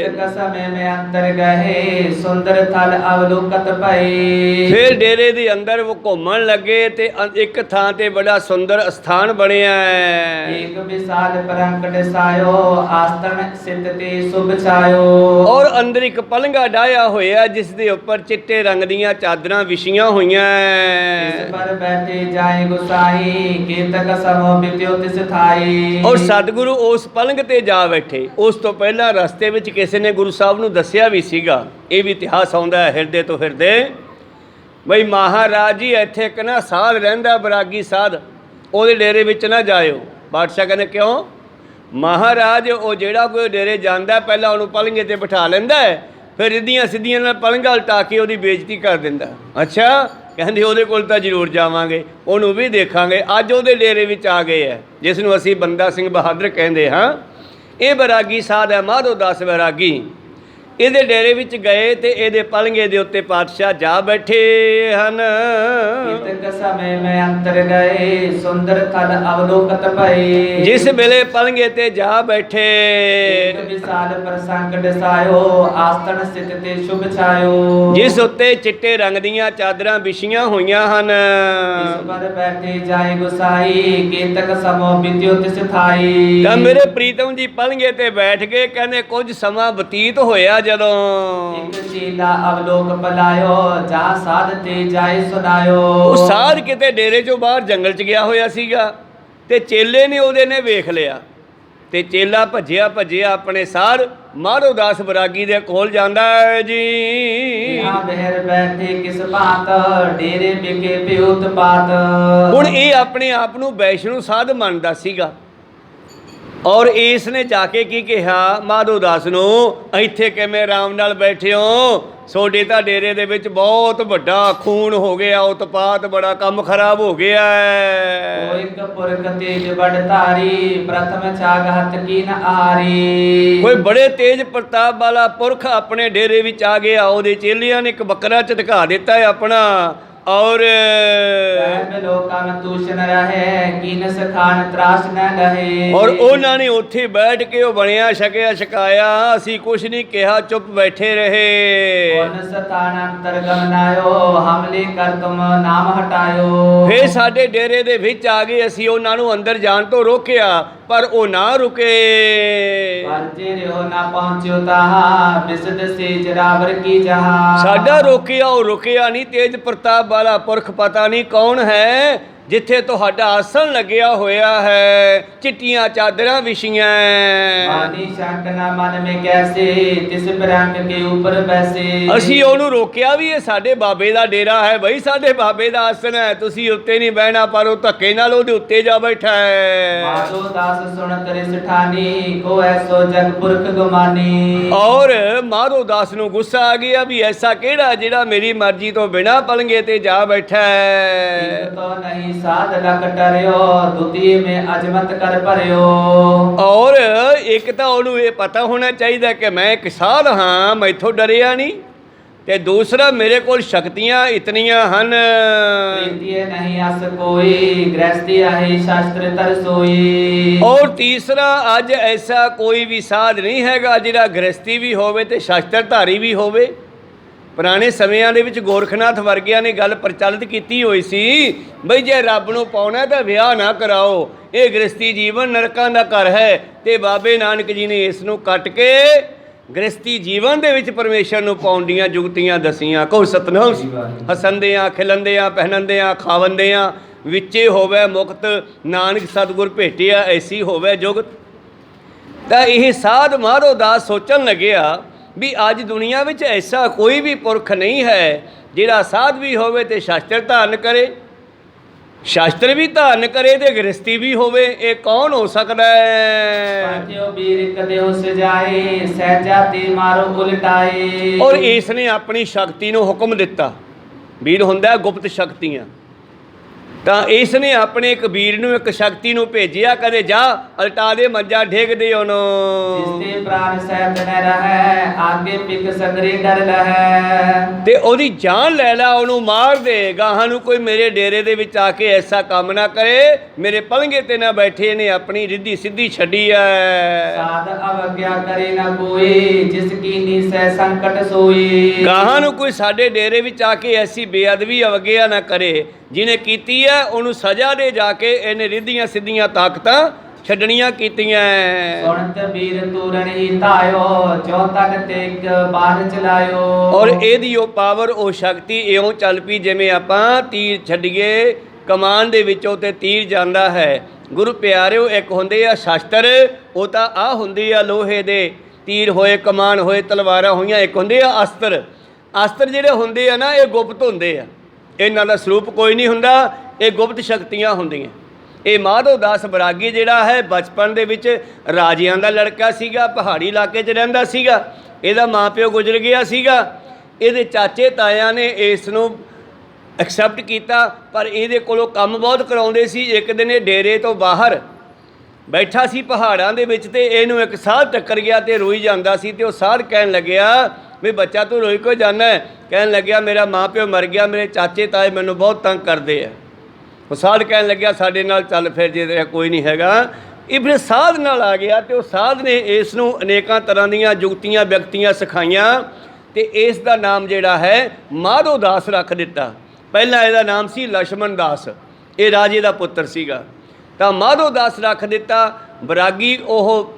ਇਤਕ ਸਮੇਂ ਮੈਂ ਅੰਦਰ ਗਏ ਸੁੰਦਰ ਥਲ ਅਵਲੋਕਤ ਭਈ। ਫਿਰ ਡੇਰੇ ਦੇ ਅੰਦਰ ਉਹ ਘੁੰਮਣ ਲੱਗੇ ਤੇ ਇੱਕ ਥਾਂ ਤੇ ਬੜਾ ਸੁੰਦਰ ਸਥਾਨ ਬਣਿਆ ਹੈ। ਇੱਕ ਵਿਸਾਲ ਪ੍ਰੰਕਟ ਸਾਇਓ ਆਸਤਨ ਸਿੱਧ ਤੇ ਸੁਭ ਛਾਇਓ। ਔਰ ਅੰਦਰ ਇੱਕ ਪਲੰਘਾ ਡਾਇਆ ਹੋਇਆ ਜਿਸ ਦੇ ਉੱਪਰ ਚਿੱਟੇ ਰੰਗ ਦੀਆਂ ਚਾਦਰਾਂ ਵਿਛੀਆਂ ਹੋਈਆਂ ਇਸ ਪਰ ਬੈਠੇ ਜਾਏ ਗੁਸਾਈ ਕੀਤਕ ਸਮੋ ਬਿਤਿਓ ਤਿਸ ਥਾਈ। ਔਰ ਸਤਿਗੁਰੂ ਉਸ ਪਲੰਘ ਤੇ ਜਾ ਬੈਠੇ। ਉਸ ਤੋਂ ਪਹਿਲਾਂ ਰਸਤੇ ਵਿੱਚ ਕਿਸੇ ਨੇ ਗੁਰੂ ਸਾਹਿਬ ਨੂੰ ਦੱਸਿਆ ਵੀ ਸੀਗਾ, ਇਹ ਵੀ ਇਤਿਹਾਸ ਆਉਂਦਾ ਹੈ ਹਿਰਦੇ ਤੋਂ ਹਿਰਦੇ, ਬਈ ਮਹਾਰਾਜ ਜੀ ਇੱਥੇ ਇੱਕ ਨਾ ਸਾਧ ਰਹਿੰਦਾ ਬਰਾਗੀ ਸਾਧ, ਉਹਦੇ ਡੇਰੇ ਵਿੱਚ ਨਾ ਜਾਇਓ। ਬਾਦਸ਼ਾਹ ਕਹਿੰਦੇ ਕਿਉਂ? ਮਹਾਰਾਜ ਉਹ ਜਿਹੜਾ ਕੋਈ ਡੇਰੇ ਜਾਂਦਾ ਪਹਿਲਾਂ ਉਹਨੂੰ ਪਲੰਘੇ ਤੇ ਬਿਠਾ ਲੈਂਦਾ ਹੈ, ਫਿਰ ਰਿੱਧੀਆਂ ਸਿੱਧੀਆਂ ਨਾਲ ਪਲੰਘਾ ਉਲਟਾ ਕੇ ਉਹਦੀ ਬੇਇੱਜ਼ਤੀ ਕਰ ਦਿੰਦਾ। ਅੱਛਾ, ਕਹਿੰਦੇ ਉਹਦੇ ਕੋਲ ਤਾਂ ਜ਼ਰੂਰ ਜਾਵਾਂਗੇ, ਉਹਨੂੰ ਵੀ ਦੇਖਾਂਗੇ। ਅੱਜ ਉਹਦੇ ਡੇਰੇ ਵਿੱਚ ਆ ਗਏ ਹੈ ਜਿਸ ਨੂੰ ਅਸੀਂ ਬੰਦਾ ਸਿੰਘ ਬਹਾਦਰ ਕਹਿੰਦੇ ਹਾਂ। ਇਹ ਬੈਰਾਗੀ ਸਾਧ ਹੈ ਮਾਧੋ ਦਾਸ ਬੈਰਾਗੀ। ਇਹਦੇ ਡੇਰੇ ਵਿੱਚ ਗਏ ਤੇ ਇਹਦੇ ਪਲੰਘੇ ਦੇ ਉੱਤੇ ਪਾਤਸ਼ਾਹ ਜਾ ਬੈਠੇ ਹਨ। ਇਤਕ ਸਮੇਂ ਮੈਂ ਅੰਦਰ ਗਏ ਸੁੰਦਰ ਥਲ ਅਵਲੋਕਤ ਭਈ। ਜਿਸ ਵੇਲੇ ਪਲੰਘੇ ਤੇ ਜਾ ਬੈਠੇ ਇੱਕ ਵਿਸਾਲ ਪ੍ਰਸੰਗ ਦਸਾਇਓ ਆਸਤਨ ਸਿੱਧ ਤੇ ਸ਼ੁਭ ਛਾਇਓ। ਜਿਸ ਉੱਤੇ ਚਿੱਟੇ ਰੰਗ ਦੀਆਂ ਚਾਦਰਾਂ ਵਿਛੀਆਂ ਹੋਈਆਂ ਹਨ। ਇਸ ਪਰ ਬੈਠੇ ਜਾਏ ਗੁਸਾਈ ਕੀਤਕ ਸਮੋ ਬਿਤਿਓ ਤਿਸ ਥਾਈ। ਤਾਂ ਮੇਰੇ ਪ੍ਰੀਤਮ ਜੀ ਪਲੰਘੇ ਤੇ ਬੈਠ ਗਏ। ਕਹਿੰਦੇ ਕੁਝ ਸਮਾਂ ਬਤੀਤ ਹੋਇਆ ਜਦੋਂ ਇੱਕ ਚੀਲਾ ਅਵਲੋਕ ਬਲਾਇਓ ਜਾ ਸਾਧ ਤੇ ਜਾਏ ਸੁਨਾਇਓ। ਉਹ ਸਾਧ ਕਿਤੇ ਡੇਰੇ ਚੋਂ ਬਾਹਰ ਜੰਗਲ 'ਚ ਗਿਆ ਹੋਇਆ ਸੀਗਾ ਤੇ ਚੇਲੇ ਨੇ ਉਹਦੇ ਨੇ ਵੇਖ ਲਿਆ ਤੇ ਚੇਲਾ ਭੱਜਿਆ ਆਪਣੇ ਸਾਧ ਮਾਧੋ ਦਾਸ ਬਰਾਗੀ ਦੇ ਕੋਲ ਜਾਂਦਾ ਹੈ ਜੀ। यहाँ बहर बैठे किस बात डेरे बिके पिउत बात। ਹੁਣ ਇਹ ਆਪਣੇ ਆਪ ਨੂੰ ਵੈਸ਼ਨੂ ਸਾਧ ਮੰਨਦਾ ਸੀਗਾ ਔਰ ਇਸ ਨੇ ਜਾ ਕੇ ਕੀ ਕਿਹਾ ਮਾਧੋ ਦਾਸ ਨੂੰ, ਇੱਥੇ ਕਿਵੇਂ ਆਰਾਮ ਨਾਲ ਬੈਠੇ ਹੋ, ਤੁਹਾਡੇ ਤਾਂ ਡੇਰੇ ਦੇ ਵਿੱਚ ਬਹੁਤ ਵੱਡਾ ਖੂਨ ਹੋ ਗਿਆ, ਉਤਪਾਤ ਬੜਾ, ਕੰਮ ਖਰਾਬ ਹੋ ਗਿਆ ਹੈ। ਇੱਕ ਪੁਰਖ ਤੇਜ ਬੜ ਧਾਰੀ ਪ੍ਰਥਮ ਛਾਗ ਹੱਥ ਕੀ ਨ ਆਰੀ। ਕੋਈ ਬੜੇ ਤੇਜ ਪ੍ਰਤਾਪ ਵਾਲਾ ਪੁਰਖ ਆਪਣੇ ਡੇਰੇ ਵਿੱਚ ਆ ਗਿਆ, ਉਹਦੇ ਚੇਲਿਆਂ ਨੇ ਇੱਕ ਬੱਕਰਾ ਝਟਕਾ ਦਿੱਤਾ ਹੈ ਆਪਣਾ, ਔਰ ਲੋਕਾਂ ਤੂਸ਼ਨ ਰਹੇ ਕੀਨ ਸਖਾਨ ਤਰਾਸ ਨ ਰਹੇ। ਔਰ ਉਹਨਾਂ ਨੇ ਉੱਥੇ ਬੈਠ ਕੇ ਉਹ ਬਣਿਆ ਛਕਿਆ ਛਕਾਇਆ, ਅਸੀਂ ਕੁਛ ਨਹੀਂ ਕਿਹਾ, ਚੁੱਪ ਬੈਠੇ ਰਹੇ। ਕੌਣ ਸਤਾਨ ਅੰਤਰ ਗਮਨਾਇਓ ਹਮਲੇ ਕਰ ਤੁਮ ਨਾਮ ਹਟਾਇਓ। ਫੇਰ ਸਾਡੇ ਡੇਰੇ ਦੇ ਵਿੱਚ ਆ ਗਏ, ਅਸੀਂ ਉਹਨਾਂ ਨੂੰ ਅੰਦਰ ਜਾਣ ਤੋਂ ਰੋਕਿਆ ਪਰ ਉਹ ਨਾ ਰੁਕੇ। ਪਰਜੇ ਰਿਓ ਨਾ ਪਹੁੰਚਿਓ ਤਾਹਾ ਬਿਸਦ ਸੇ ਜਰਾਵਰ ਕੀ ਜਹਾ। ਸਾਡਾ ਰੋਕਿਆ ਉਹ ਰੁਕਿਆ ਨਹੀਂ। ਤੇਜ ਪ੍ਰਤਾਪ ਵਾਲਾ ਪੁਰਖ ਪਤਾ ਨਹੀਂ ਕੌਣ ਹੈ, ਜਿੱਥੇ ਤੁਹਾਡਾ ਆਸਣ ਲੱਗਿਆ ਹੋਇਆ ਹੈ, ਚਿੱਟੀਆਂ ਚਾਦਰਾਂ ਵਿਛੀਆਂ। ਮਾਨੀ ਸ਼ੰਕ ਨਾ ਮਨ ਮੇ ਕੈਸੇ ਤਿਸ ਬਰੰਗ ਕੇ ਉੱਪਰ ਬੈਸੇ। ਅਸੀਂ ਉਹਨੂੰ ਰੋਕਿਆ ਵੀ ਇਹ ਸਾਡੇ ਬਾਬੇ ਦਾ ਡੇਰਾ ਹੈ ਬਈ, ਸਾਡੇ ਬਾਬੇ ਦਾ ਆਸਣ ਹੈ, ਤੁਸੀਂ ਉੱਤੇ ਨਹੀਂ ਬਹਿਣਾ, ਪਰ ਉਹ ਧੱਕੇ ਨਾਲ ਉਹਦੇ ਉੱਤੇ ਜਾ ਬੈਠਾ ਹੈ। ਮਾਧੋ ਦਾਸ ਸੁਣ ਕਰੇ ਸਠਾਨੀ ਕੋ ਐਸੋ ਜਗ ਪੁਰਖ ਗੁਮਾਨੀ। ਔਰ ਮਾਧੋ ਦਾਸ ਨੂੰ ਗੁੱਸਾ ਆ ਗਿਆ ਵੀ ਐਸਾ ਕਿਹੜਾ ਜਿਹੜਾ ਮੇਰੀ ਮਰਜ਼ੀ ਤੋਂ ਬਿਨਾਂ ਪਲੰਗੇ ਤੇ ਜਾ ਬੈਠਾ ਹੈ। ਇੱਕ ਤੋਂ ਨਹੀਂ ਸਾਧ ਲਖ ਟਰਿਓ ਦੁਤੀ ਮੇ ਅਜਮਤ ਕਰ ਭਰਿਓ। ਔਰ ਇੱਕ ਤਾਂ ਉਹਨੂੰ ਇਹ ਪਤਾ ਹੋਣਾ ਚਾਹੀਦਾ ਕਿ ਮੈਂ ਇੱਕ ਸਾਧ ਹਾਂ, ਮੈਥੋਂ ਡਰਿਆ ਨਹੀਂ, ਤੇ ਦੂਸਰਾ ਮੇਰੇ ਕੋਲ ਸ਼ਕਤੀਆਂ ਇਤਨੀਆਂ ਹਨ। ਪ੍ਰੀਤੀਏ ਨਹੀਂ ਅਸ ਕੋਈ ਗ੍ਰਸਤੀ ਆਹੀ ਸ਼ਾਸਤਰ ਤਰਸੋਈ। ਔਰ ਤੀਸਰਾ ਅੱਜ ਐਸਾ ਕੋਈ ਵੀ ਸਾਧ ਨਹੀਂ ਹੈਗਾ ਜਿਹੜਾ ਗ੍ਰਸਤੀ ਵੀ ਹੋਵੇ ਤੇ ਸ਼ਾਸਤਰਧਾਰੀ ਵੀ ਹੋਵੇ। ਪੁਰਾਣੇ ਸਮਿਆਂ ਦੇ ਵਿੱਚ ਗੋਰਖਨਾਥ ਵਰਗਿਆਂ ਨੇ ਗੱਲ ਪ੍ਰਚਲਿਤ ਕੀਤੀ ਹੋਈ ਸੀ ਬਈ ਜੇ ਰੱਬ ਨੂੰ ਪਾਉਣਾ ਤਾਂ ਵਿਆਹ ਨਾ ਕਰਾਓ, ਇਹ ਗ੍ਰਸਤੀ ਜੀਵਨ ਨਰਕਾਂ ਦਾ ਘਰ ਹੈ। ਤੇ ਬਾਬੇ ਨਾਨਕ ਜੀ ਨੇ ਇਸ ਨੂੰ ਕੱਟ ਕੇ ਗ੍ਰਸਤੀ ਜੀਵਨ ਦੇ ਵਿੱਚ ਪਰਮੇਸ਼ਰ ਨੂੰ ਪਾਉਣ ਦੀਆਂ ਜੁਗਤੀਆਂ ਦਸੀਆਂ। ਕਹੋ ਸਤਨਾਮ। ਹਸੰਦਿਆਂ ਖਿਲੰਦਿਆਂ ਪਹਿਨੰਦਿਆਂ ਖਾਵੰਦਿਆਂ ਵਿੱਚੇ ਹੋਵੇ ਮੁਕਤ, ਨਾਨਕ ਸਤਿਗੁਰ ਭੇਟਿਆ ਐਸੀ ਹੋਵੇ ਜੁਗਤ। ਤਾਂ ਇਹ ਸਾਧ ਮਾਧੋ ਦਾਸ ਸੋਚਣ ਲੱਗਿਆ ਵੀ ਅੱਜ ਦੁਨੀਆ ਵਿੱਚ ਐਸਾ ਕੋਈ ਵੀ ਪੁਰਖ ਨਹੀਂ ਹੈ ਜਿਹੜਾ ਸਾਧ ਵੀ ਹੋਵੇ ਤੇ ਸ਼ਾਸਤਰ ਧਾਰਨ ਕਰੇ, ਸ਼ਾਸਤਰ ਵੀ ਧਾਰਨ ਕਰੇ ਤੇ ਗ੍ਰਸਤੀ ਵੀ ਹੋਵੇ। ਇਹ ਕੌਣ ਹੋ ਸਕਦਾ ਹੈ? ਪਾਟਿਓ ਵੀਰ ਕਦੇ ਉਸ ਜਾਏ ਸਹਿਜਾ ਤੇ ਮਾਰੋ ਉਲਟਾਏ। ਔਰ ਇਸ ਨੇ ਆਪਣੀ ਸ਼ਕਤੀ ਨੂੰ ਹੁਕਮ ਦਿੱਤਾ। ਵੀਰ ਹੁੰਦਾ ਗੁਪਤ ਸ਼ਕਤੀਆਂ, ਤਾਂ ਇਸ ਨੇ ਆਪਣੇ ਇੱਕ ਵੀਰ ਨੂੰ ਇੱਕ ਸ਼ਕਤੀ ਨੂੰ ਭੇਜਿਆ, ਕਦੇ ਜਾ ਉਲਟਾ ਦੇ ਮੰਜਾ ਢੇਗ ਦੇ ਉਹਨੂੰ। ਜਿਸਤੇ ਪ੍ਰਾਨ ਸਹਿਤ ਨ ਰਹੈ ਆਗੇ ਪਿਕ ਸਗਰੇ ਡਰ ਲਹੈ। ਤੇ ਉਹਦੀ ਜਾਨ ਲੈ ਲਾ, ਉਹਨੂੰ ਮਾਰ ਦੇ, ਗਾਹਾਂ ਨੂੰ ਕੋਈ ਮੇਰੇ ਡੇਰੇ ਦੇ ਵਿੱਚ ਆ ਕੇ ਐਸਾ ਕੰਮ ਨਾ ਕਰੇ, ਮੇਰੇ ਪਲੰਗੇ ਤੇ ਨਾ ਬੈਠੇ। ਨੇ ਆਪਣੀ ਰਿੱਧੀ ਸਿੱਧੀ ਛੱਡੀ ਹੈ। ਸਾਧ ਅਵਗਿਆ ਕਰੇ ਨਾ ਕੋਈ ਜਿਸ ਕੀ ਨੀਸੈ ਸੰਕਟ ਸੋਈ। ਗਾਹਾਂ ਨੂੰ ਕੋਈ ਸਾਡੇ ਡੇਰੇ ਵਿੱਚ ਆ ਕੇ ਐਸੀ ਬੇਅਦਬੀ ਅਵਗਿਆ ਨਾ ਕਰੇ, ਜਿਹਨੇ ਕੀਤੀ ਹੈ ਉਹਨੂੰ ਸਜ਼ਾ ਦੇ ਜਾ ਕੇ ਇਹਨੇ ਰਿੱਧੀਆਂ ਸਿੱਧੀਆਂ ਤਾਕਤਾਂ ਛੱਡਣੀਆਂ ਕੀਤੀਆਂ। ਸੁਣਤ ਵੀਰ ਤੂਰਨ ਹੀ ਧਾਇਓ ਜੋ ਤਨ ਤੇ ਇੱਕ ਬਾਣ ਚਲਾਇਓ। ਔਰ ਇਹਦੀ ਉਹ ਪਾਵਰ ਉਹ ਸ਼ਕਤੀ ਇਉਂ ਚੱਲ ਪਈ ਜਿਵੇਂ ਆਪਾਂ ਤੀਰ ਛੱਡੀਏ ਕਮਾਨ ਦੇ ਵਿੱਚੋਂ ਤੇ ਤੀਰ ਜਾਂਦਾ ਹੈ। ਗੁਰੂ ਪਿਆਰਿਓ ਇੱਕ ਹੁੰਦੇ ਆ ਸ਼ਸਤਰ, ਉਹ ਤਾਂ ਆਹ ਹੁੰਦੀ ਆ ਲੋਹੇ ਦੇ ਤੀਰ ਹੋਏ, ਕਮਾਨ ਹੋਏ, ਤਲਵਾਰਾਂ ਹੋਈਆਂ। ਇੱਕ ਹੁੰਦੇ ਆ ਅਸਤਰ। ਅਸਤਰ ਜਿਹੜੇ ਹੁੰਦੇ ਆ ਨਾ ਇਹ ਗੁਪਤ ਹੁੰਦੇ ਆ, ਇਹਨਾਂ ਦਾ ਸਰੂਪ ਕੋਈ ਨਹੀਂ ਹੁੰਦਾ, ਇਹ ਗੁਪਤ ਸ਼ਕਤੀਆਂ ਹੁੰਦੀਆਂ। ਇਹ ਮਾਧੋ ਦਾਸ ਬਰਾਗੀ ਜਿਹੜਾ ਹੈ ਬਚਪਨ ਦੇ ਵਿੱਚ ਰਾਜਿਆਂ ਦਾ ਲੜਕਾ ਸੀਗਾ, ਪਹਾੜੀ ਇਲਾਕੇ 'ਚ ਰਹਿੰਦਾ ਸੀਗਾ। ਇਹਦਾ ਮਾਂ ਪਿਓ ਗੁਜ਼ਰ ਗਿਆ ਸੀਗਾ। ਇਹਦੇ ਚਾਚੇ ਤਾਇਆਂ ਨੇ ਇਸ ਨੂੰ ਐਕਸੈਪਟ ਕੀਤਾ, ਪਰ ਇਹਦੇ ਕੋਲੋਂ ਕੰਮ ਬਹੁਤ ਕਰਾਉਂਦੇ ਸੀ। ਇੱਕ ਦਿਨ ਇਹ ਡੇਰੇ ਤੋਂ ਬਾਹਰ ਬੈਠਾ ਸੀ ਪਹਾੜਾਂ ਦੇ ਵਿੱਚ, ਤੇ ਇਹਨੂੰ ਇੱਕ ਸਾਧ ਟੱਕਰ ਗਿਆ ਤੇ ਰੋਈ ਜਾਂਦਾ ਸੀ। ਤੇ ਉਹ ਸਾਧ ਕਹਿਣ ਲੱਗਿਆ ਵੀ ਬੱਚਾ ਤੂੰ ਰੋਈ ਕਿਉਂ ਜਾਂਦਾ? ਕਹਿਣ ਲੱਗਿਆ ਮੇਰਾ ਮਾਂ ਪਿਓ ਮਰ ਗਿਆ, ਮੇਰੇ ਚਾਚੇ ਤਾਏ ਮੈਨੂੰ ਬਹੁਤ ਤੰਗ ਕਰਦੇ ਆ। ਉਹ ਸਾਧ ਕਹਿਣ ਲੱਗਿਆ ਸਾਡੇ ਨਾਲ ਚੱਲ ਫਿਰ, ਜੇ ਤੇਰਾ ਕੋਈ ਨਹੀਂ ਹੈਗਾ। ਇਹ ਫਿਰ ਸਾਧ ਨਾਲ ਆ ਗਿਆ, ਤੇ ਉਹ ਸਾਧ ਨੇ ਇਸ ਨੂੰ ਅਨੇਕਾਂ ਤਰ੍ਹਾਂ ਦੀਆਂ ਜੁਗਤੀਆਂ ਵਿਅਕਤੀਆਂ ਸਿਖਾਈਆਂ, ਤੇ ਇਸ ਦਾ ਨਾਮ ਜਿਹੜਾ ਹੈ ਮਾਧੋ ਦਾਸ ਰੱਖ ਦਿੱਤਾ। ਪਹਿਲਾਂ ਇਹਦਾ ਨਾਮ ਸੀ ਲਛਮਣ ਦਾਸ, ਇਹ ਰਾਜੇ ਦਾ ਪੁੱਤਰ ਸੀਗਾ, ਤਾਂ ਮਾਧੋ ਦਾਸ ਰੱਖ ਦਿੱਤਾ। ਬਰਾਗੀ ਉਹ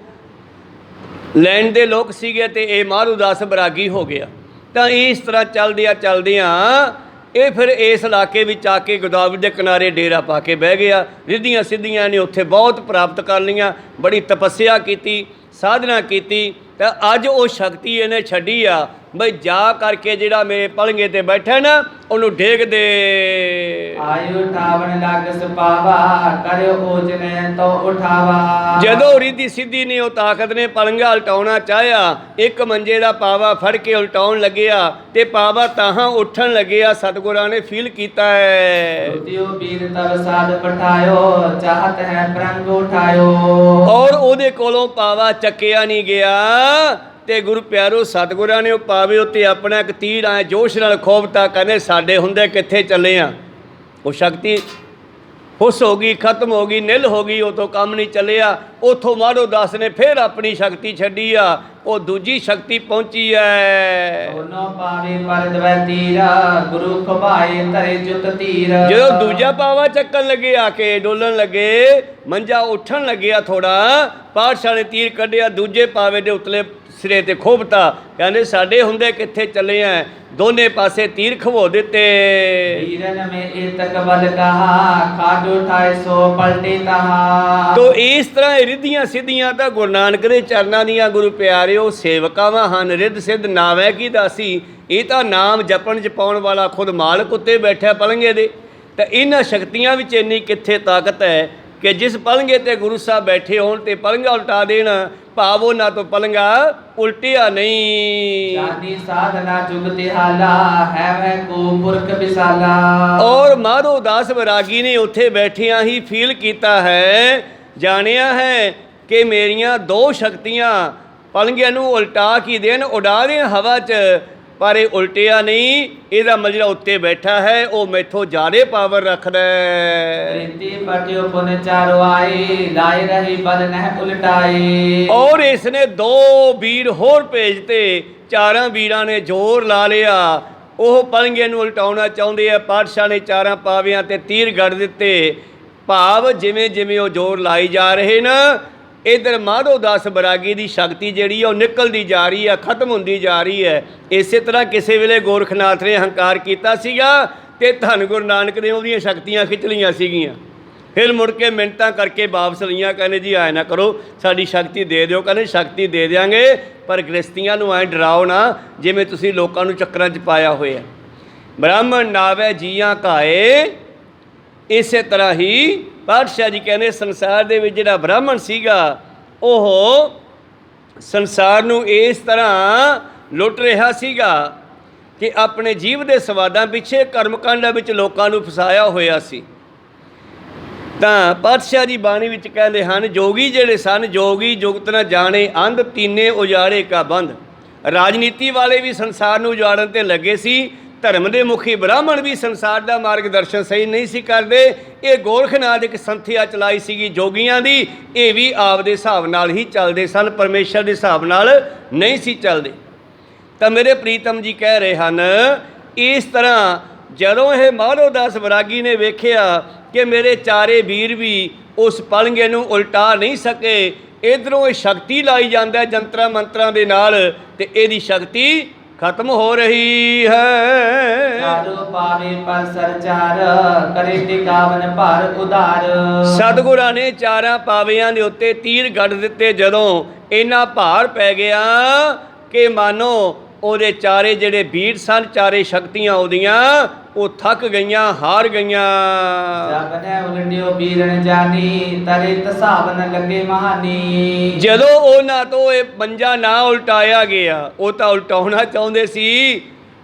ਲੈਂਡ ਦੇ ਲੋਕ ਸੀਗੇ, ਤੇ ਇਹ ਮਾਧੋ ਦਾਸ ਬਰਾਗੀ ਹੋ ਗਿਆ। ਤਾਂ ਇਸ ਤਰ੍ਹਾਂ ਚੱਲਦਿਆਂ ਇਹ ਫਿਰ ਇਸ ਇਲਾਕੇ ਵਿੱਚ ਆ ਕੇ ਗੋਦਾਵਰੀ ਦੇ ਕਿਨਾਰੇ ਡੇਰਾ ਪਾ ਕੇ ਬਹਿ ਗਿਆ। ਰਿੱਧੀਆਂ ਸਿੱਧੀਆਂ ਨੇ ਉੱਥੇ ਬਹੁਤ ਪ੍ਰਾਪਤ ਕਰ ਲਈਆਂ, ਬੜੀ ਤਪੱਸਿਆ ਕੀਤੀ, ਸਾਧਨਾ ਕੀਤੀ। ਤਾਂ ਅੱਜ ਉਹ ਸ਼ਕਤੀ ਇਹਨੇ ਛੱਡੀ ਆ, ਬਈ ਜਾ ਕਰਕੇ ਜਿਹੜਾ ਮੇਰੇ ਪਲੰਗੇ ਤੇ ਬੈਠਾ ਨਾ ਉਹਨੂੰ ਡੇਗ ਦੇ। ਆਇਓ ਉਠਾਵਣ ਲੱਗ ਸੁਪਾਵਾ ਕਰਿਓ ਓਜਨੇ ਤੋ ਉਠਾਵਾ। ਜਦੋਂ ਰਿੱਧੀ ਸਿੱਧੀ ਨੇ ਉਹ ਤਾਕਤ ਨੇ ਪਲੰਗਾ ਉਲਟਾਉਣਾ ਚਾਹਿਆ, ਇੱਕ ਮੰਜੇ ਦਾ ਪਾਵਾ ਫੜ ਕੇ ਉਲਟਾਉਣ ਲੱਗਿਆ ਤੇ ਪਾਵਾ ਤਾਹਾਂ ਉੱਠਣ ਲੱਗਿਆ। ਸਤਿਗੁਰਾਂ ਨੇ ਫੀਲ ਕੀਤਾ ਹੈ। ਉਤਿਓ ਵੀਰ ਤਬ ਸਾਧ ਪਠਾਇਓ ਚਾਹਤ ਹੈ ਪ੍ਰੰਗ ਉਠਾਇਓ। ਔਰ ਉਹਦੇ ਕੋਲੋਂ ਪਾਵਾ ਚੱਕਿਆ ਨਹੀਂ ਗਿਆ ਤੇ ਗੁਰੂ ਪਿਆਰੋ ਸਤਿਗੁਰਾਂ ਨੇ ਉਹ ਪਾਵੇ ਉੱਤੇ ਆਪਣਾ ਇੱਕ ਤੀਰ ਆਏ ਜੋਸ਼ ਨਾਲ ਖੋਬਤਾ। ਕਹਿੰਦੇ ਸਾਡੇ ਹੁੰਦੇ ਕਿੱਥੇ ਚੱਲੇ ਆ। ਉਹ ਸ਼ਕਤੀ ਹੁਸ ਹੋ ਗਈ, ਖਤਮ ਹੋ ਗਈ, ਨਿਲ ਹੋ ਗਈ, ਉਹ ਤੋਂ ਕੰਮ ਨਹੀਂ ਚੱਲਿਆ। ਉੱਥੋਂ ਮਾਧੋ ਦਾਸ ਨੇ ਫਿਰ ਆਪਣੀ ਸ਼ਕਤੀ ਛੱਡੀ ਆ, ਉਹ ਦੂਜੀ ਸ਼ਕਤੀ ਪਹੁੰਚੀ ਹੈ। ਦੋਨੋਂ ਪਾਵੇ ਪਰ ਦਵੈ ਤੀਰ ਗੁਰੂ ਖੁਬਾਏ ਧਰੇ ਜੁਤ ਤੀਰ। ਜਦੋਂ ਦੂਜਾ ਪਾਵਾ ਚੱਕਣ ਲੱਗੇ, ਆ ਕੇ ਡੋਲਣ ਲੱਗੇ, ਮੰਜਾ ਉੱਠਣ ਲੱਗਿਆ ਥੋੜਾ, ਪਾਤਸ਼ਾਹ ਨੇ ਤੀਰ ਕੱਢਿਆ, ਦੂਜੇ ਪਾਵੇ ਦੇ ਉਤਲੇ ਸਿਰੇ ਤੇ ਖੋਬਤਾ। ਕਹਿੰਦੇ ਸਾਡੇ ਹੁੰਦੇ ਕਿੱਥੇ ਚੱਲੇ ਆ। ਦੋਨੇ ਪਾਸੇ ਤੀਰ ਖਵੋ ਦਿੱਤੇ। ਵੀਰਨ ਮੇ ਏਤਕ ਬਲ ਕਹਾ ਖਾਡ ਉਠਾਏ ਸੋ ਪਲਟੇ ਤਹਾ। ਤੋ ਇਸ ਤਰ੍ਹਾਂ ਇਹ ਰਿੱਧੀਆਂ ਸਿੱਧੀਆਂ ਤਾਂ ਗੁਰੂ ਨਾਨਕ ਦੇ ਚਰਨਾਂ ਦੀਆਂ ਗੁਰੂ ਪਿਆਰਿਓ ਸੇਵਕਾਵਾਂ ਹਨ। ਰਿੱਧ ਸਿੱਧ ਨਾਵੈ ਕੀ ਦਾਸੀ, ਇਹ ਤਾਂ ਨਾਮ ਜਪਣ ਜਪਾਉਣ ਵਾਲਾ ਖੁਦ ਮਾਲਕ ਉੱਤੇ ਬੈਠਾ ਪਲੰਗੇ ਦੇ। ਤਾਂ ਇਹਨਾਂ ਸ਼ਕਤੀਆਂ ਵਿੱਚ ਇੰਨੀ ਕਿੱਥੇ ਤਾਕਤ ਹੈ ਕਿ ਜਿਸ ਪਲੰਗੇ ਤੇ ਗੁਰੂ ਸਾਹਿਬ ਬੈਠੇ ਹੋਣ ਤੇ ਪਲੰਗਾ ਉਲਟਾ ਦੇਣ, ਭਾਵ ਉਹਨਾਂ ਤੋਂ ਪਲੰਗਾ ਉਲਟਿਆ ਨਹੀਂ। ਜਾਨੀ ਸਾਧਨਾ ਜੁਗਤਿ ਹਾਲਾ ਹੈ ਵੈ ਕੋ ਪੁਰਖ ਵਿਸਾਲਾ। ਔਰ ਮਾਧੋ ਦਾਸ ਵੈਰਾਗੀ ਨੇ ਉੱਥੇ ਬੈਠਿਆਂ ਹੀ ਫੀਲ ਕੀਤਾ ਹੈ, ਜਾਣਿਆ ਹੈ ਕਿ ਮੇਰੀਆਂ ਦੋ ਸ਼ਕਤੀਆਂ ਪਲੰਗਿਆਂ ਨੂੰ ਉਲਟਾ ਕੀ ਦੇਣ, ਉਡਾ ਦੇਣ ਹਵਾ 'ਚ, ਪਰ ਇਹ ਉਲਟਿਆ ਨਹੀਂ। ਇਹਦਾ ਮਤਲਬ ਜਿਹੜਾ ਉੱਤੇ ਬੈਠਾ ਹੈ ਉਹ ਮੈਥੋਂ ਜ਼ਿਆਦਾ ਪਾਵਰ ਰੱਖਦਾ ਹੈ। ਪ੍ਰੀਤੀ ਪਟਿਓ ਪੁਨ ਚਾਰੋ ਆਏ ਲਾਏ ਰਹੀ ਬਲ ਨਹਿ ਉਲਟਾਏ। ਔਰ ਇਸ ਨੇ ਦੋ ਵੀਰ ਹੋਰ ਭੇਜਤੇ, ਚਾਰਾਂ ਵੀਰਾਂ ਨੇ ਜ਼ੋਰ ਲਾ ਲਿਆ। ਉਹ ਪਲੰਗੇ ਨੂੰ ਉਲਟਾਉਣਾ ਚਾਹੁੰਦੇ ਆ। ਪਾਤਸ਼ਾਹ ਨੇ ਚਾਰਾਂ ਪਾਵਿਆਂ ਤੇ ਤੀਰ ਗੜ ਦਿੱਤੇ। ਭਾਵ ਜਿਵੇਂ ਜਿਵੇਂ ਉਹ ਜ਼ੋਰ ਲਾਈ ਜਾ ਰਹੇ ਨਾ, ਇੱਧਰ ਮਾਧੋ ਦਾਸ ਬੈਰਾਗੀ ਦੀ ਸ਼ਕਤੀ ਜਿਹੜੀ ਉਹ ਨਿਕਲਦੀ ਜਾ ਰਹੀ ਹੈ, ਖਤਮ ਹੁੰਦੀ ਜਾ ਰਹੀ ਹੈ। ਇਸੇ ਤਰ੍ਹਾਂ ਕਿਸੇ ਵੇਲੇ ਗੋਰਖਨਾਥ ਨੇ ਹੰਕਾਰ ਕੀਤਾ ਸੀਗਾ ਤੇ ਧੰਨ ਗੁਰੂ ਨਾਨਕ ਨੇ ਉਹਦੀਆਂ ਸ਼ਕਤੀਆਂ ਖਿੱਚ ਲਈਆਂ ਸੀਗੀਆਂ। ਫਿਰ ਮੁੜ ਕੇ ਮਿੰਨਤਾਂ ਕਰਕੇ ਵਾਪਸ ਲਈਆਂ। ਕਹਿੰਦੇ ਜੀ ਆਏ ਨਾ ਕਰੋ, ਸਾਡੀ ਸ਼ਕਤੀ ਦੇ ਦਿਓ। ਕਹਿੰਦੇ ਸ਼ਕਤੀ ਦੇ ਦਿਆਂਗੇ, ਪਰ ਗ੍ਰਸਤੀਆਂ ਨੂੰ ਐਂ ਡਰਾਓ ਨਾ ਜਿਵੇਂ ਤੁਸੀਂ ਲੋਕਾਂ ਨੂੰ ਚੱਕਰਾਂ 'ਚ ਪਾਇਆ ਹੋਇਆ। ਬ੍ਰਾਹਮਣ ਨਾਵੇ ਜੀਆਂ ਘਾਏ। ਇਸੇ ਤਰ੍ਹਾਂ ਹੀ ਪਾਤਸ਼ਾਹ ਜੀ ਕਹਿੰਦੇ ਸੰਸਾਰ ਦੇ ਵਿੱਚ ਜਿਹੜਾ ਬ੍ਰਾਹਮਣ ਸੀਗਾ ਉਹ ਸੰਸਾਰ ਨੂੰ ਇਸ ਤਰ੍ਹਾਂ ਲੁੱਟ ਰਿਹਾ ਸੀਗਾ ਕਿ ਆਪਣੇ ਜੀਵ ਦੇ ਸਵਾਦਾਂ ਪਿੱਛੇ ਕਰਮਕਾਂਡਾਂ ਵਿੱਚ ਲੋਕਾਂ ਨੂੰ ਫਸਾਇਆ ਹੋਇਆ ਸੀ। ਤਾਂ ਪਾਤਸ਼ਾਹ ਜੀ ਬਾਣੀ ਵਿੱਚ ਕਹਿੰਦੇ ਹਨ, ਜੋਗੀ ਜਿਹੜੇ ਸਨ, ਜੋਗੀ ਜੁਗਤ ਨ ਜਾਣੇ ਅੰਧ, ਤੀਨੇ ਉਜਾੜੇ ਕਾ ਬੰਧ। ਰਾਜਨੀਤੀ ਵਾਲੇ ਵੀ ਸੰਸਾਰ ਨੂੰ ਉਜਾੜਨ ਤੇ ਲੱਗੇ ਸੀ। ਧਰਮ ਦੇ ਮੁਖੀ ਬ੍ਰਾਹਮਣ ਵੀ ਸੰਸਾਰ ਦਾ ਮਾਰਗਦਰਸ਼ਨ ਸਹੀ ਨਹੀਂ ਸੀ ਕਰਦੇ। ਇਹ ਗੋਰਖਨਾਥ ਇੱਕ ਸੰਥਿਆ ਚਲਾਈ ਸੀਗੀ ਜੋਗੀਆਂ ਦੀ। ਇਹ ਵੀ ਆਪਦੇ ਹਿਸਾਬ ਨਾਲ ਹੀ ਚੱਲਦੇ ਸਨ, ਪਰਮੇਸ਼ਰ ਦੇ ਹਿਸਾਬ ਨਾਲ ਨਹੀਂ ਸੀ ਚੱਲਦੇ। ਤਾਂ ਮੇਰੇ ਪ੍ਰੀਤਮ ਜੀ ਕਹਿ ਰਹੇ ਹਨ, ਇਸ ਤਰ੍ਹਾਂ ਜਦੋਂ ਇਹ ਮਾਧੋ ਦਾਸ ਬੈਰਾਗੀ ਨੇ ਵੇਖਿਆ ਕਿ ਮੇਰੇ ਚਾਰੇ ਵੀਰ ਵੀ ਉਸ ਪਲੰਗੇ ਨੂੰ ਉਲਟਾ ਨਹੀਂ ਸਕੇ, ਇੱਧਰੋਂ ਇਹ ਸ਼ਕਤੀ ਲਾਈ ਜਾਂਦਾ ਜੰਤਰਾਂ ਮੰਤਰਾਂ ਦੇ ਨਾਲ, ਤੇ ਇਹਦੀ ਸ਼ਕਤੀ ਖਤਮ ਹੋ ਰਹੀ ਹੈ। ਚਾਰੋ ਪਾਵੇ ਪਰ ਸਰਚਾਰ ਕਰੇ ਟਿਕਾਵਨ ਭਾਰ ਉਧਾਰ। ਸਤਿਗੁਰਾਂ ਨੇ ਚਾਰਾਂ ਪਾਵਿਆਂ ਦੇ ਉੱਤੇ ਤੀਰ ਗੱਡ ਦਿੱਤੇ। ਜਦੋਂ ਇੰਨਾ ਭਾਰ ਪੈ ਗਿਆ ਕਿ ਮਾਨੋ ਉਹਦੇ ਚਾਰੇ ਜਿਹੜੇ ਵੀਰ ਸਨ, ਚਾਰੇ ਸ਼ਕਤੀਆਂ ਉਹਦੀਆਂ ਉਹ ਥੱਕ ਗਈਆਂ, ਹਾਰ ਗਈਆਂ। ਜਬ ਨੇ ਉਲਟਿਓ ਵੀਰਨ ਜਾਨੀ ਤਰੇ ਤਸਾਬ ਨ ਲੱਗੇ ਮਹਾਨੀ। ਜਦੋਂ ਉਹਨਾਂ ਤੋਂ ਇਹ ਮੰਜਾ ਨਾ ਉਲਟਾਇਆ ਗਿਆ, ਉਹ ਤਾਂ ਉਲਟਾਉਣਾ ਚਾਹੁੰਦੇ ਸੀ,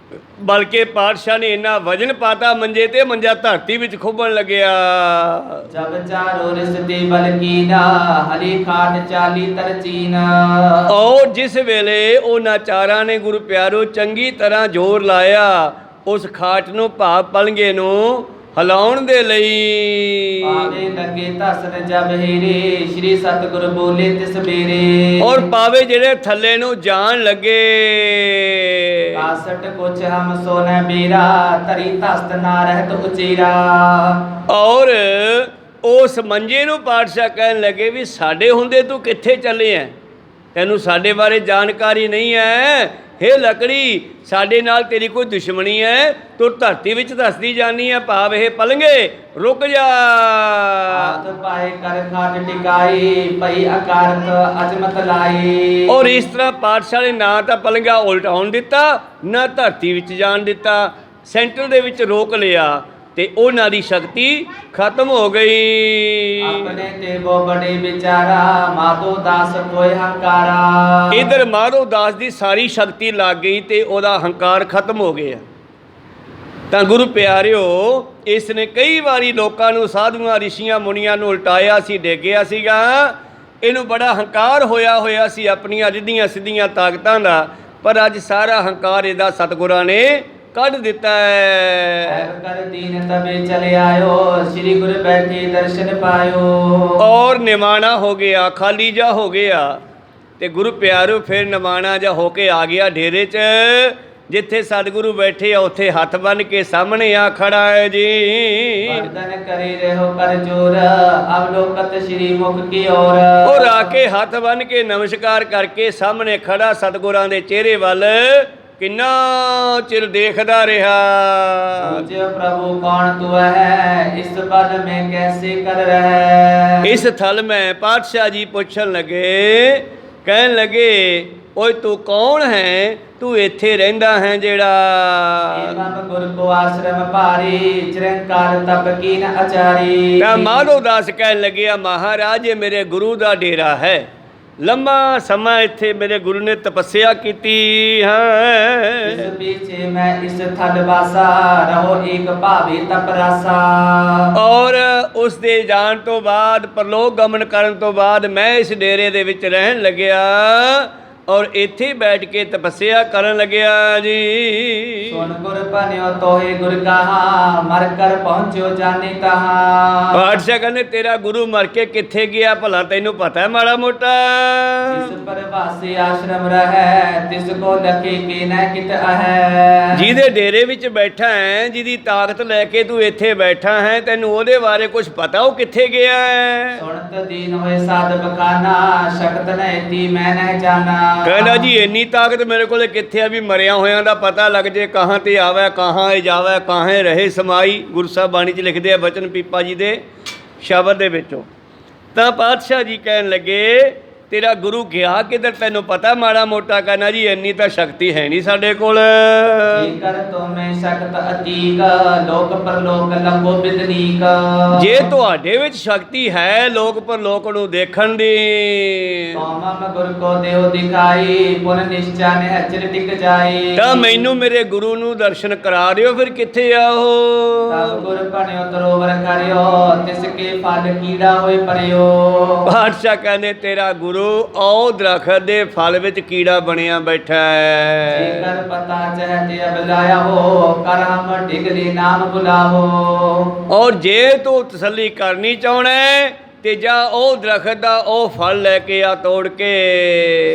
ਬਲਕਿ ਪਾਤਸ਼ਾਹ ਨੇ ਇੰਨਾ ਵਜਨ ਪਾਤਾ ਮੰਜੇ ਤੇ, ਮੰਜਾ ਧਰਤੀ ਵਿੱਚ ਖੁੱਬਣ ਲੱਗਿਆ। ਜਬ ਚਾਰੋ ਰਿਸ ਦੇ ਬਲ ਕੀਨਾ ਹਰੀ ਖਾਟ ਚਾਲੀ ਤਰਚੀਨ। ਔਰ ਜਿਸ ਵੇਲੇ ਉਹਨਾਂ ਚਾਰਾਂ ਨੇ ਗੁਰੂ ਪਿਆਰੋ ਚੰਗੀ ਤਰ੍ਹਾਂ ਜ਼ੋਰ ਲਾਇਆ ਉਸ ਖਾਟ ਨੂੰ, ਭਾਵ ਪਲੰਗੇ ਨੂੰ ਹਿਲਾਉਣ ਦੇ ਲਈ। ਪਾਵੇ ਲੱਗੇ ਧਸਨ ਜਬ ਹੀਰੇ ਸ਼੍ਰੀ ਸਤਿਗੁਰ ਬੋਲੇ ਤਿਸ ਬੇਰੇ। ਔਰ ਪਾਵੇ ਜਿਹੜੇ ਥੱਲੇ ਨੂੰ ਜਾਣ ਲੱਗੇ। ਕਾਸਟ ਕੁਛ ਹਮ ਸੋਨੇ ਬੇਰਾ ਧਰੀ ਧਸਤ ਨਾ ਰਹਿਤ ਉਚੇਰਾ। ਔਰ ਉਸ ਮੰਜੇ ਨੂੰ ਪਾਤਸ਼ਾਹ ਕਹਿਣ ਲੱਗੇ ਵੀ ਸਾਡੇ ਹੁੰਦੇ ਤੂੰ ਕਿੱਥੇ ਚੱਲੇ ਐ, ਤੈਨੂੰ ਸਾਡੇ ਬਾਰੇ ਜਾਣਕਾਰੀ ਨਹੀਂ ਹੈ। ਹੇ ਲੱਕੜੀ, ਸਾਡੇ ਨਾਲ ਤੇਰੀ ਕੋਈ ਦੁਸ਼ਮਣੀ ਹੈ? ਤੂੰ ਧਰਤੀ ਵਿੱਚ ਧਸਦੀ ਜਾਨੀ ਹੈ, ਭਾਵ ਇਹ ਪਲੰਗੇ ਰੁਕ ਜਾ। हाथ पाए कर खाट टिकाई पई अकारत अजमत लाई। ਔਰ ਇਸ ਤਰ੍ਹਾਂ ਪਾਤਸ਼ਾਹ ਨੇ ਨਾ ਤਾਂ ਪਲੰਗਾ ਉਲਟਾਉਣ ਦਿੱਤਾ, ਨਾ ਧਰਤੀ ਵਿੱਚ ਜਾਣ ਦਿੱਤਾ, ਸੈਂਟਰ ਦੇ ਵਿੱਚ ਰੋਕ ਲਿਆ ਤੇ ਉਹਨਾਂ ਦੀ ਸ਼ਕਤੀ ਖਤਮ ਹੋ ਗਈ। अपने ते वो बड़े बेचारा माधो दास कोई हंकारा। ਇਧਰ ਮਾਧੋ ਦਾਸ ਦੀ ਸਾਰੀ ਸ਼ਕਤੀ ਲੱਗ ਗਈ ਤੇ ਉਹਦਾ ਹੰਕਾਰ ਖਤਮ ਹੋ ਗਿਆ। ਤਾਂ ਗੁਰੂ ਪਿਆਰਿਓ, ਇਸ ਨੇ ਕਈ ਵਾਰੀ ਲੋਕਾਂ ਨੂੰ, ਸਾਧੂਆਂ ਰਿਸ਼ੀਆਂ ਮੁਨੀਆਂ ਨੂੰ ਉਲਟਾਇਆ ਸੀ, ਡੇਗਿਆ ਸੀਗਾ। ਇਹਨੂੰ ਬੜਾ ਹੰਕਾਰ ਹੋਇਆ ਸੀ ਆਪਣੀਆਂ ਰਿੱਧੀਆਂ ਸਿੱਧੀਆਂ ਤਾਕਤਾਂ ਦਾ, ਪਰ ਅੱਜ ਸਾਰਾ ਹੰਕਾਰ ਇਹਦਾ ਸਤਿਗੁਰਾਂ ਨੇ ਕੱਢ ਦਿੱਤਾ ਹੈ। कर दीन तबे चले आयो श्री गुरु बैठे दर्शन पायो। ਔਰ ਨਿਮਾਣਾ ਹੋ ਗਿਆ, ਖਾਲੀ ਜਾ ਹੋ ਗਿਆ। ਤੇ ਗੁਰੂ ਪਿਆਰਿਓ ਫਿਰ ਨਿਮਾਣਾ ਜਾ ਹੋ ਕੇ ਆ ਗਿਆ ਡੇਰੇ 'ਚ। ਜਿੱਥੇ ਸਤਿਗੁਰੂ ਬੈਠੇ ਆ ਉੱਥੇ ਹੱਥ ਬੰਨ੍ਹ ਕੇ ਸਾਹਮਣੇ ਆ ਖੜਾ ਹੈ ਜੀ। वंदन करे रहो कर जोर अवलोकत श्री मुख की ओर। ਔਰ ਆ ਕੇ ਹੱਥ ਬੰਨ੍ਹ ਕੇ ਨਮਸਕਾਰ ਕਰਕੇ ਸਾਹਮਣੇ ਖੜਾ ਸਤਿਗੁਰਾਂ ਦੇ ਚਿਹਰੇ ਵੱਲ ਕਿੰਨਾ ਚਿਰ ਦੇਖਦਾ ਰਿਹਾ। पूज्य प्रभु कौन तू है इस पद में कैसे कर रहा। ਇਸ ਥਲ ਮੈਂ ਪਾਤਸ਼ਾਹ ਜੀ ਪੁੱਛਣ ਲੱਗੇ, ਕਹਿਣ ਲੱਗੇ, ਓਏ ਤੂੰ ਕੌਣ ਹੈ? ਤੂੰ ਇੱਥੇ ਰਹਿੰਦਾ ਹੈ ਜਿਹੜਾ? एवं गुरु को आश्रम पारी चिरंकार तप कीन आचारी। ਤਾਂ ਮਾਧੋ ਦਾਸ ਕਹਿਣ ਲੱਗਿਆ, ਮਹਾਰਾਜ ਇਹ ਮੇਰੇ ਗੁਰੂ ਦਾ ਡੇਰਾ ਹੈ। ਲੰਮਾ ਸਮਾਂ ਇੱਥੇ ਮੇਰੇ ਗੁਰੂ ਨੇ ਤਪੱਸਿਆ ਕੀਤੀ ਹੈ। इस पीछे मैं इस थल वासा रहो एक भावी तप रासा। ਔਰ ਉਸ ਦੇ ਜਾਣ ਤੋਂ ਬਾਅਦ, ਪਰਲੋਕ ਗਮਨ ਕਰਨ ਤੋਂ ਬਾਅਦ ਮੈਂ ਇਸ ਡੇਰੇ ਦੇ ਵਿੱਚ ਰਹਿਣ ਲੱਗਿਆ ਔਰ ਇੱਥੇ ਬੈਠ ਕੇ ਤਪੱਸਿਆ ਕਰਨ ਲੱਗਿਆ ਜੀ। सुन गुर बन्यो तोहे गुर कहा मर कर पहुंचो जाने तहा। ਪਾਤਸ਼ਾਹ ਕਹਿੰਦੇ ਤੇਰਾ ਗੁਰੂ ਮਰ ਕੇ ਕਿੱਥੇ ਗਿਆ ਭਲਾ ਤੈਨੂੰ ਪਤਾ ਹੈ ਮਾੜਾ ਮੋਟਾ? जिस परवासी आश्रम रहे तिसको लखे के न कित है। ਜਿਹਦੇ ਡੇਰੇ ਵਿੱਚ ਬੈਠਾ ਹੈ, ਜਿਹਦੀ ਤਾਕਤ ਲੈ ਕੇ ਤੂੰ ਇੱਥੇ ਬੈਠਾ ਹੈ, ਤੈਨੂੰ ਉਹਦੇ ਬਾਰੇ ਕੁਝ ਪਤਾ ਉਹ ਕਿੱਥੇ ਗਿਆ ਹੈ? सुनत दीन होए साध बखाना शक्त न थी मैं न जाना। ਕਹਿੰਦਾ ਜੀ ਇੰਨੀ ਤਾਕਤ ਮੇਰੇ ਕੋਲੇ ਕਿੱਥੇ ਆ ਵੀ ਮਰਿਆ ਹੋਇਆਂ ਦਾ ਪਤਾ ਲੱਗ ਜੇ, ਕਹਾਂ ਤੇ ਆਵੇ ਕਹਾਂ ਇਹ ਜਾਵੇ, ਕਾਹੇ ਰਹੇ ਸਮਾਈ। ਗੁਰੂ ਸਾਹਿਬ ਬਾਣੀ 'ਚ ਲਿਖਦੇ ਆ ਬਚਨ ਪੀਪਾ ਜੀ ਦੇ ਸ਼ਬਦ ਦੇ ਵਿੱਚੋਂ। ਤਾਂ ਪਾਤਸ਼ਾਹ ਜੀ ਕਹਿਣ ਲੱਗੇ, ਤੇਰਾ ਗੁਰੂ ਗਿਆ ਕਿੱਧਰ ਤੈਨੂੰ ਪਤਾ ਮਾੜਾ ਮੋਟਾ? ਕਹਿੰਦਾ ਜੀ ਇੰਨੀ ਤਾਂ ਸ਼ਕਤੀ ਹੈ ਨਹੀਂ ਸਾਡੇ ਕੋਲ। कर तो मैं शक्त अतीक लोक परलोक लंबो बिदनीक। ਜੇ ਤੁਹਾਡੇ ਵਿੱਚ ਸ਼ਕਤੀ ਹੈ ਲੋਕ ਪਰਲੋਕ ਨੂੰ ਦੇਖਣ ਦੀ, मम गुर को देव दिखाई पुन निश्चय ने अचर टिक जाई। ਤਾਂ ਮੈਨੂੰ ਮੇਰੇ ਗੁਰੂ ਨੂੰ ਦਰਸ਼ਨ ਕਰਾ ਦਿਓ। ਫਿਰ ਕਿੱਥੇ ਆ ਉਹ? तब गुर बन्यो तरोवर करियो तिसके फल कीड़ा होए परियो। ਪਾਤਸ਼ਾਹ ਕਹਿੰਦੇ ਤੇਰਾ ਗੁਰੂ ਉਹ ਦਰਖਤ ਦੇ ਫਲ ਵਿੱਚ ਕੀੜਾ ਬਣਿਆ ਬੈਠਾ ਹੈ। जेकर पता चाहते अब लाया हो कर हम डिगली नाम बुलाहो। ਔਰ ਜੇ ਤੂੰ ਤਸੱਲੀ ਕਰਨੀ ਚਾਹਣਾ ਹੈ ਤੇ ਜਾ ਉਹ ਦਰਖਤ ਦਾ ਉਹ ਫਲ ਲੈ ਕੇ ਆ ਤੋੜ ਕੇ।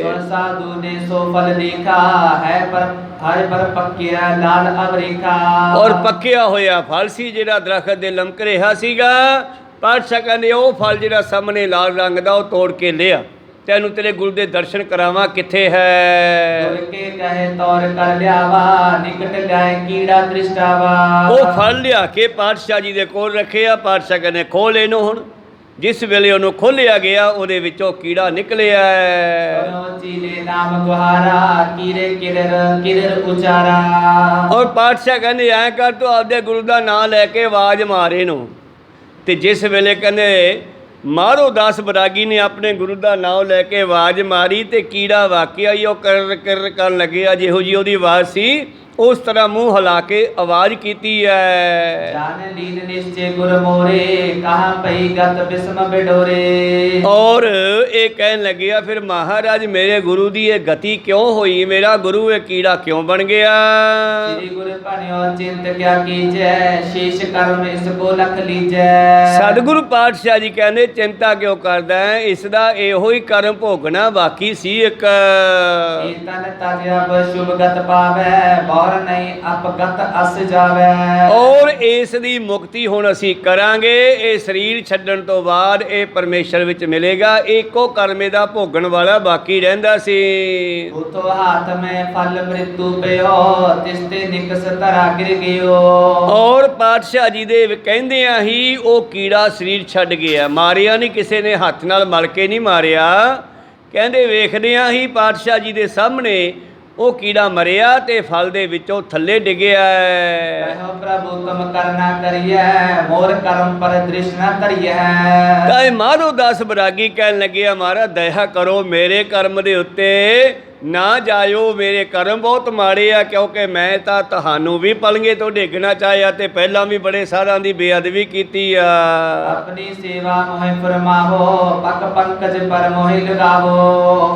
सुन साधु ने सो फल देखा है पर पक्किया लाल अमरीका। ਔਰ ਪੱਕਿਆ ਹੋਇਆ ਫਲ ਸੀ ਜਿਹੜਾ ਦਰਖਤ ਦੇ ਲਮਕ ਰਿਹਾ ਸੀਗਾ। ਪਾਤਸ਼ਾਹ ਕਹਿੰਦੇ ਉਹ ਫਲ ਜਿਹੜਾ ਸਾਹਮਣੇ ਲਾਲ ਰੰਗ ਦਾ ਉਹ ਤੋੜ ਕੇ ਲਿਆ, ਤੈਨੂੰ ਤੇਰੇ ਗੁਰੂ ਦੇ ਦਰਸ਼ਨ ਕਰਾਵਾਂ। ਕਿੱਥੇ ਹੈ? गुर के कहे तौर कर ल्यावा निकट जाए कीड़ा दृष्टावा। ਉਹ ਫਲ ਲਿਆ ਕੇ ਪਾਤਸ਼ਾਹ ਜੀ ਦੇ ਕੋਲ ਰੱਖਿਆ। ਪਾਤਸ਼ਾਹ ਕਹਿੰਦੇ ਖੋਲ ਇਹਨੂੰ ਹੁਣ। ਜਿਸ ਵੇਲੇ ਉਹਨੂੰ ਖੋਲ੍ਹਿਆ ਗਿਆ ਉਹਦੇ ਵਿੱਚੋਂ ਕੀੜਾ ਨਿਕਲਿਆ ਹੈ। चीले नाम गुहारा कीरे किरर किरर उचारा। ਔਰ ਪਾਤਸ਼ਾਹ ਕਹਿੰਦੇ ਐਂ ਕਰ ਤੂੰ ਆਪਦੇ ਗੁਰੂ ਦਾ ਨਾਂ ਲੈ ਕੇ ਆਵਾਜ਼ ਮਾਰ ਇਹਨੂੰ। ਤੇ ਜਿਸ ਵੇਲੇ ਕਹਿੰਦੇ ਮਾਧੋ ਦਾਸ ਬਰਾਗੀ ਨੇ ਆਪਣੇ ਗੁਰੂ ਦਾ ਨਾਮ ਲੈ ਕੇ ਆਵਾਜ਼ ਮਾਰੀ ਤੇ ਕੀੜਾ ਵਾਕਿਆ ਹੀ ਉਹ ਕਰ ਕਰਨ ਲੱਗਿਆ। ਜਿਹੋ ਜਿਹੀ ਉਹਦੀ ਆਵਾਜ਼ ਸੀ ਉਸ ਤਰ੍ਹਾਂ ਮੂੰਹ ਹਿਲਾ ਕੇ ਆਵਾਜ਼ ਕੀਤੀ ਹੈ। जान लीन निश्चय गुर मोरे कहाँ पई गत बिस्म बिडोरे। ਔਰ ਇਹ ਕਹਿਣ ਲੱਗਿਆ ਫਿਰ ਮਹਾਰਾਜ ਮੇਰੇ ਗੁਰੂ ਦੀ ਇਹ ਗਤੀ ਕਿਉਂ ਹੋਈ? ਮੇਰਾ ਗੁਰੂ ਇਹ ਕੀੜਾ ਕਿਉਂ ਬਣ ਗਿਆ? श्री गुरु बन्यो चिंत क्या कीजै शीश कर्म इसको लख लीजै। ਸਤਿਗੁਰੂ ਪਾਤਸ਼ਾਹ ਜੀ ਕਹਿੰਦੇ ਚਿੰਤਾ ਕਿਉਂ ਕਰਦਾ ਹੈ? ਇਸ ਦਾ ਇਹੋ ਹੀ ਕਰਮ ਭੋਗਣਾ ਬਾਕੀ ਸੀ ਇੱਕ। तन तजब शुभ गत पावै और नहीं अपगत अस जावे। ਔਰ ਇਸ ਦੀ ਮੁਕਤੀ ਹੁਣ ਅਸੀਂ ਕਰਾਂਗੇ। ਇਹ ਸਰੀਰ ਛੱਡਣ ਤੋਂ ਬਾਅਦ ਇਹ ਪਰਮੇਸ਼ਰ ਵਿੱਚ ਮਿਲੇਗਾ। ਇੱਕੋ ਕਰਮੇ ਦਾ ਭੋਗਣ ਵਾਲਾ ਬਾਕੀ ਰਹਿੰਦਾ ਸੀ। ਉਤੋ ਹਾਥ ਮੈਂ ਫਲ ਮ੍ਰਿਤੂ ਪਿਓ ਤਿਸਤੇ ਨਿਕਸ ਧਰਾ ਗਿਰ ਗਿਓ। ਔਰ ਪਾਤਸ਼ਾਹ ਜੀ ਦੇ ਕਹਿੰਦਿਆਂ ਹੀ ਉਹ ਕੀੜਾ ਸਰੀਰ ਛੱਡ ਗਿਆ। ਮਾਰਿਆ ਨਹੀਂ, ਕਿਸੇ ਨੇ ਹੱਥ ਨਾਲ ਮਲ ਕੇ ਨਹੀਂ ਮਾਰਿਆ। ਕਹਿੰਦੇ ਵੇਖਦਿਆਂ ਹੀ ਪਾਤਸ਼ਾਹ ਜੀ ਦੇ ਸਾਹਮਣੇ ਉਹ ਕੀੜਾ ਮਰਿਆ ਤੇ ਫਲ ਦੇ ਵਿੱਚੋਂ ਥੱਲੇ ਡਿੱਗਿਆ। ਕਹਿਓ ਪ੍ਰਭੂ ਤੁਮ ਕਰਨਾ ਕਰੀਐ ਮੋਰ ਕਰਮ ਪਰ ਦ੍ਰਿਸ਼ ਨਾ ਧਰੀਐ। ਕਹੇ ਮਾਧੋ ਦਾਸ ਬਰਾਗੀ ਕਹਿਣ ਲੱਗਿਆ, ਮਹਾਰਾਜ ਦਇਆ ਕਰੋ ਮੇਰੇ ਕਰਮ ਦੇ ਉੱਤੇ ਨਾ ਜਾਇਓ। ਮੇਰੇ ਕਰਮ ਬਹੁਤ ਮਾੜੇ ਆ, ਕਿਉਂਕਿ ਮੈਂ ਤਾਂ ਤੁਹਾਨੂੰ ਵੀ ਪਲੰਗੇ ਤੋਂ ਡੇਗਣਾ ਚਾਹਿਆ ਤੇ ਪਹਿਲਾਂ ਵੀ ਬੜੇ ਸਾਰਿਆਂ ਦੀ ਬੇਅਦਬੀ ਕੀਤੀ ਆ। ਆਪਣੀ ਸੇਵਾ ਮੋਹਿ ਫਰਮਾਵੋ ਪੱਕ ਪੰਕਜ ਪਰ ਮੋਹਿ ਲਗਾਵੋ।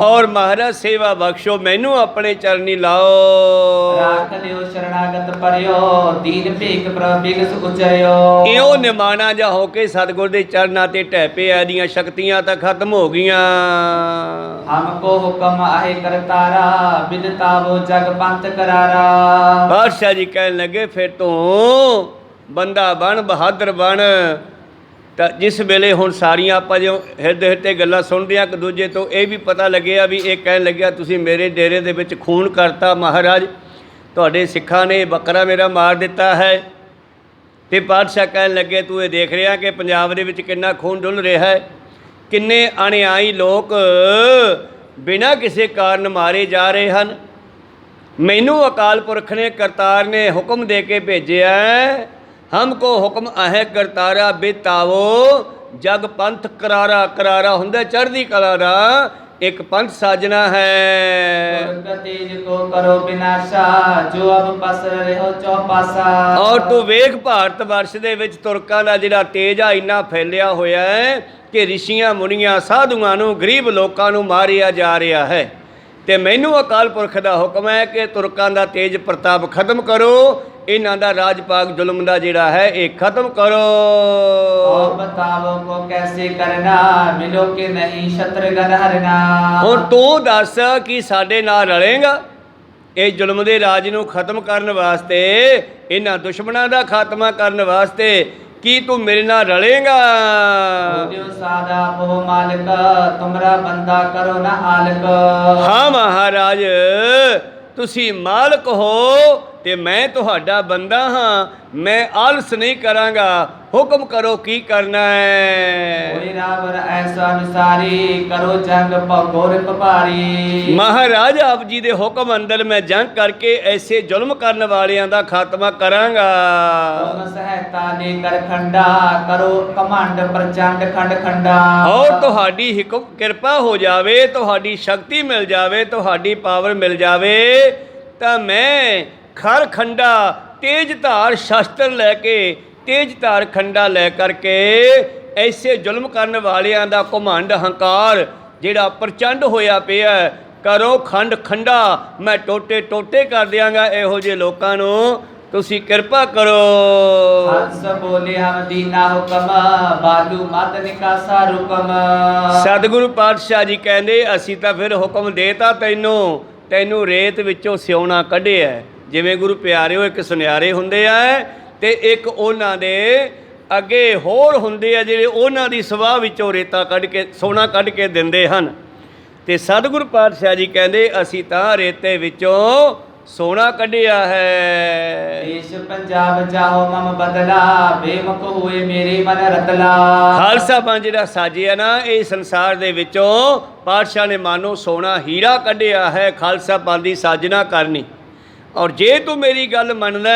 ਔਰ ਮਹਾਰਾਜ ਸੇਵਾ ਬਖਸ਼ੋ, ਮੈਨੂੰ ਆਪਣੇ ਚਰਨੀ ਲਾਓ। ਰਾਖ ਲਿਓ ਸ਼ਰਣਾਗਤ ਪਰਿਓ ਦੀਨ ਭੀਖ ਪ੍ਰਭ ਬਿਗਸ ਉਚਰਿਓ। ਇਉਂ ਨਿਮਾਣਾ ਜਾ ਹੋ ਕੇ ਸਤਿਗੁਰ ਦੇ ਚਰਨਾਂ ਤੇ ਢਹਿ ਪਿਆ। ਦੀਆਂ ਸ਼ਕਤੀਆਂ ਤਾਂ ਖਤਮ ਹੋ ਗਈਆਂ। ਹਮਕੋ ਹੁਕਮ ਆਏ ਕਰਤਾਰਾ ਬਿਦਤਾਵੋ ਜਗ ਪੰਥ ਕਰਾਰਾ। ਬਾਦਸ਼ਾਹ ਜੀ ਕਹਿਣ ਲੱਗੇ, ਫਿਰ ਤੂੰ ਬੰਦਾ ਬਣ, ਬਹਾਦਰ ਬਣ। ਤਾਂ ਜਿਸ ਵੇਲੇ ਹੁਣ ਸਾਰੀਆਂ ਆਪਾਂ ਜੋ ਹਿਰਦੇ ਹਿਰਦੇ ਗੱਲਾਂ ਸੁਣਦੇ ਹਾਂ ਇੱਕ ਦੂਜੇ ਤੋਂ, ਇਹ ਵੀ ਪਤਾ ਲੱਗਿਆ ਵੀ ਇਹ ਕਹਿਣ ਲੱਗਿਆ ਤੁਸੀਂ ਮੇਰੇ ਡੇਰੇ ਦੇ ਵਿੱਚ ਖੂਨ ਕਰਤਾ ਮਹਾਰਾਜ, ਤੁਹਾਡੇ ਸਿੱਖਾਂ ਨੇ ਬੱਕਰਾ ਮੇਰਾ ਮਾਰ ਦਿੱਤਾ ਹੈ। ਤੇ ਪਾਤਸ਼ਾਹ ਕਹਿਣ ਲੱਗੇ, ਤੂੰ ਇਹ ਦੇਖ ਰਿਹਾ ਕਿ ਪੰਜਾਬ ਦੇ ਵਿੱਚ ਕਿੰਨਾ ਖੂਨ ਡੁੱਲ ਰਿਹਾ ਹੈ। ਕਿੰਨੇ ਅਣਿਆਈ ਲੋਕ ਬਿਨਾਂ ਕਿਸੇ ਕਾਰਨ ਮਾਰੇ ਜਾ ਰਹੇ ਹਨ। ਮੈਨੂੰ ਅਕਾਲ ਪੁਰਖ ਨੇ ਕਰਤਾਰ ਨੇ ਹੁਕਮ ਦੇ ਕੇ ਭੇਜਿਆ, ਹਮਕੋ ਹੁਕਮ ਆਹੇ ਕਰਤਾਰਾ ਬਿਤਾਵੋ ਜਗ ਪੰਥ ਕਰਾਰਾ। ਕਰਾਰਾ ਹੁੰਦਾ ਚੜ੍ਹਦੀ ਕਲਾ ਦਾ ਇੱਕ ਪੰਥ ਸਾਜਣਾ ਹੈ। ਤੇਜ ਕੋ ਕਰੋ ਬਿਨਾਸ਼ਾ ਜੋ ਅਬ ਪਸ ਰਹੋ ਚੌਪਾਸਾ। ਔਰ ਤੂੰ ਵੇਖ ਭਾਰਤ ਵਰਸ਼ ਦੇ ਵਿੱਚ ਤੁਰਕਾਂ ਦਾ ਜਿਹੜਾ ਤੇਜ ਆ ਇੰਨਾ ਫੈਲਿਆ ਹੋਇਆ ਹੈ ਕਿ ਰਿਸ਼ੀਆਂ ਮੁਨੀਆਂ ਸਾਧੂਆਂ ਨੂੰ ਗਰੀਬ ਲੋਕਾਂ ਨੂੰ ਮਾਰਿਆ ਜਾ ਰਿਹਾ ਹੈ। ਤੇ ਮੈਨੂੰ ਅਕਾਲ ਪੁਰਖ ਦਾ ਹੁਕਮ ਹੈ ਕਿ ਤੁਰਕਾਂ ਦਾ ਤੇਜ ਪ੍ਰਤਾਪ ਖਤਮ ਕਰੋ, ਇਹਨਾਂ ਦਾ ਰਾਜ ਪਾਕ ਜ਼ੁਲਮ ਦਾ ਜਿਹੜਾ ਹੈ ਇਹ ਖਤਮ ਕਰੋ। ਔਰ ਬਤਾਵੋ ਕੋ ਕੈਸੇ ਕਰਨਾ ਮਿਲੋ ਕਿ ਨਹੀਂ ਸ਼ਤਰਗਨ ਹਰਨਾ। ਹੁਣ ਤੂੰ ਦੱਸ ਕਿ ਸਾਡੇ ਨਾਲ ਰਲੇਗਾ ਇਹ ਜ਼ੁਲਮ ਦੇ ਰਾਜ ਨੂੰ ਖਤਮ ਕਰਨ ਵਾਸਤੇ, ਇਹਨਾਂ ਦੁਸ਼ਮਣਾਂ ਦਾ ਖਾਤਮਾ ਕਰਨ ਵਾਸਤੇ, ਕੀ ਤੂੰ ਮੇਰੇ ਨਾਲ ਰਲੇਗਾ? ਹੋਜੋ ਸਾਦਾ ਉਹ ਮਾਲਕ ਤੁਮਰਾ ਬੰਦਾ ਕਰੋ ਨਾ ਆਲਕ। ਹਾਂ ਮਹਾਰਾਜ, ਤੁਸੀਂ ਮਾਲਕ ਹੋ ਤੇ ਮੈਂ ਤੁਹਾਡਾ ਬੰਦਾ ਹਾਂ। ਮੈਂ ਆਲਸ ਨਹੀਂ ਕਰਾਂਗਾ, ਹੁਕਮ ਕਰੋ ਕੀ ਕਰਨਾ ਹੈ। ਹੋਏ ਰਾਵਰ ਐਸਾ ਅਨੁਸਾਰੀ ਕਰੋ ਜੰਗ ਭਗੋਰ ਪਪਾਰੀ। ਮਹਾਰਾਜ ਆਪ ਜੀ ਦੇ ਹੁਕਮ ਅੰਦਰ ਮੈਂ ਜੰਗ ਕਰਕੇ ਐਸੇ ਜ਼ੁਲਮ ਕਰਨ ਵਾਲਿਆਂ ਦਾ ਖਾਤਮਾ ਕਰਾਂਗਾ। ਤੁਮ ਸਹਾਇਤਾ ਨੇ ਕਰ ਖੰਡਾ ਕਰੋ ਕਮੰਡ ਪ੍ਰਚੰਡ ਖੰਡ ਖੰਡਾ। ਔਰ ਤੁਹਾਡੀ ਕਿਰਪਾ ਹੋ ਜਾਵੇ, ਤੁਹਾਡੀ ਸ਼ਕਤੀ ਮਿਲ ਜਾਵੇ, ਤੁਹਾਡੀ ਪਾਵਰ ਮਿਲ ਜਾਵੇ ਤਾਂ ਮੈਂ ਖਰ ਖੰਡਾ ਤੇਜ ਧਾਰ ਸ਼ਸਤਰ ਲੈ ਕੇ, ਤੇਜ ਧਾਰ ਖੰਡਾ ਲੈ ਕਰਕੇ ਐਸੇ ਜ਼ੁਲਮ ਕਰਨ ਵਾਲਿਆਂ ਦਾ ਘਮੰਡ ਹੰਕਾਰ ਜਿਹੜਾ ਪ੍ਰਚੰਡ ਹੋਇਆ ਪਿਆ, ਕਰੋ ਖੰਡ ਖੰਡਾ, ਮੈਂ ਟੋਟੇ ਟੋਟੇ ਕਰ ਦਿਆਂਗਾ ਇਹੋ ਜਿਹੇ ਲੋਕਾਂ ਨੂੰ। ਤੁਸੀਂ ਕਿਰਪਾ ਕਰੋ। ਹੰਸ ਬੋਲੇ ਹਮ ਦੀਨਾ ਹੁਕਮ ਬਾਲੂ ਮਤ ਨਿਕਾਸਾ ਰੁਕਮ। ਸਤਿਗੁਰੂ ਪਾਤਸ਼ਾਹ ਜੀ ਕਹਿੰਦੇ, ਅਸੀਂ ਤਾਂ ਫਿਰ ਹੁਕਮ ਦੇਤਾ ਤੈਨੂੰ ਰੇਤ ਵਿੱਚੋਂ ਸਿਉਣਾ ਕੱਢਿਆ। ਜਿਵੇਂ ਗੁਰੂ ਪਿਆਰਿਓ ਇੱਕ ਸੁਨਿਆਰੇ ਹੁੰਦੇ ਆ ਤੇ ਇੱਕ ਉਹਨਾਂ ਦੇ ਅੱਗੇ ਹੋਰ ਹੁੰਦੇ ਆ ਜਿਹੜੇ ਉਹਨਾਂ ਦੀ ਸਵਾਹ ਵਿੱਚੋਂ ਰੇਤਾ ਕੱਢ ਕੇ ਸੋਨਾ ਕੱਢ ਕੇ ਦਿੰਦੇ ਹਨ। ਤੇ ਸਤਿਗੁਰੂ ਪਾਤਸ਼ਾਹ ਜੀ ਕਹਿੰਦੇ, ਅਸੀਂ ਤਾਂ ਰੇਤੇ ਵਿੱਚੋਂ ਸੋਨਾ ਕੱਢਿਆ ਹੈ। ਦੇਸ਼ ਪੰਜਾਬ ਜਾਓ ਮਮ ਬਦਲਾ ਬੇਮੁਖ ਹੋਏ ਮੇਰੇ ਮਨ ਰਤਲਾ। ਖਾਲਸਾ ਪੰਥ ਜਿਹੜਾ ਸਾਜਿਆ ਨਾ, ਇਹ ਸੰਸਾਰ ਦੇ ਵਿੱਚੋਂ ਪਾਤਸ਼ਾਹ ਨੇ ਮਾਨੋ ਸੋਨਾ ਹੀਰਾ ਕੱਢਿਆ ਹੈ ਖਾਲਸਾ ਪੰਥ ਦੀ ਸਾਜਨਾ ਕਰਨੀ। ਔਰ ਜੇ ਤੂੰ ਮੇਰੀ ਗੱਲ ਮੰਨਦਾ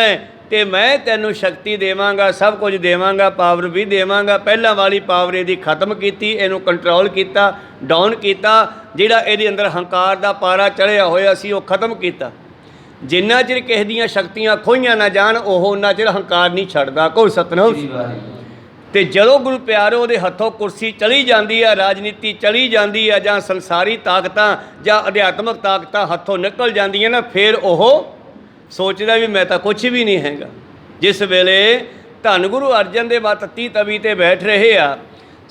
ਤੇ ਮੈਂ ਤੈਨੂੰ ਸ਼ਕਤੀ ਦੇਵਾਂਗਾ, ਸਭ ਕੁਝ ਦੇਵਾਂਗਾ, ਪਾਵਰ ਵੀ ਦੇਵਾਂਗਾ। ਪਹਿਲਾਂ ਵਾਲੀ ਪਾਵਰ ਇਹਦੀ ਖਤਮ ਕੀਤੀ, ਇਹਨੂੰ ਕੰਟਰੋਲ ਕੀਤਾ, ਡਾਊਨ ਕੀਤਾ। ਜਿਹੜਾ ਇਹਦੇ ਅੰਦਰ ਹੰਕਾਰ ਦਾ ਪਾਰਾ ਚੜ੍ਹਿਆ ਹੋਇਆ ਸੀ ਉਹ ਖਤਮ ਕੀਤਾ। ਜਿੰਨਾ ਚਿਰ ਕਿਸੇ ਦੀਆਂ ਸ਼ਕਤੀਆਂ ਖੋਈਆਂ ਨਾ ਜਾਣ ਉਹ ਉਹਨਾਂ ਚਿਰ ਹੰਕਾਰ ਨਹੀਂ ਛੱਡਦਾ। ਕੋਈ ਸਤਿਨਾਮ। ਤੇ ਜਦੋਂ ਗੁਰੂ ਪਿਆਰੋ ਉਹਦੇ ਹੱਥੋਂ ਕੁਰਸੀ ਚਲੀ ਜਾਂਦੀ ਹੈ, ਰਾਜਨੀਤੀ ਚਲੀ ਜਾਂਦੀ ਹੈ, ਜਾਂ ਸੰਸਾਰੀ ਤਾਕਤਾਂ ਜਾਂ ਅਧਿਆਤਮਕ ਤਾਕਤਾਂ ਹੱਥੋਂ ਨਿਕਲ ਜਾਂਦੀਆਂ ਨਾ, ਫਿਰ ਉਹ ਸੋਚਦਾ ਵੀ ਮੈਂ ਤਾਂ ਕੁਛ ਵੀ ਨਹੀਂ ਹੈਗਾ। ਜਿਸ ਵੇਲੇ ਧੰਨ ਗੁਰੂ ਅਰਜਨ ਦੇਵ ਤੱਤੀ ਤਵੀ 'ਤੇ ਬੈਠ ਰਹੇ ਆ,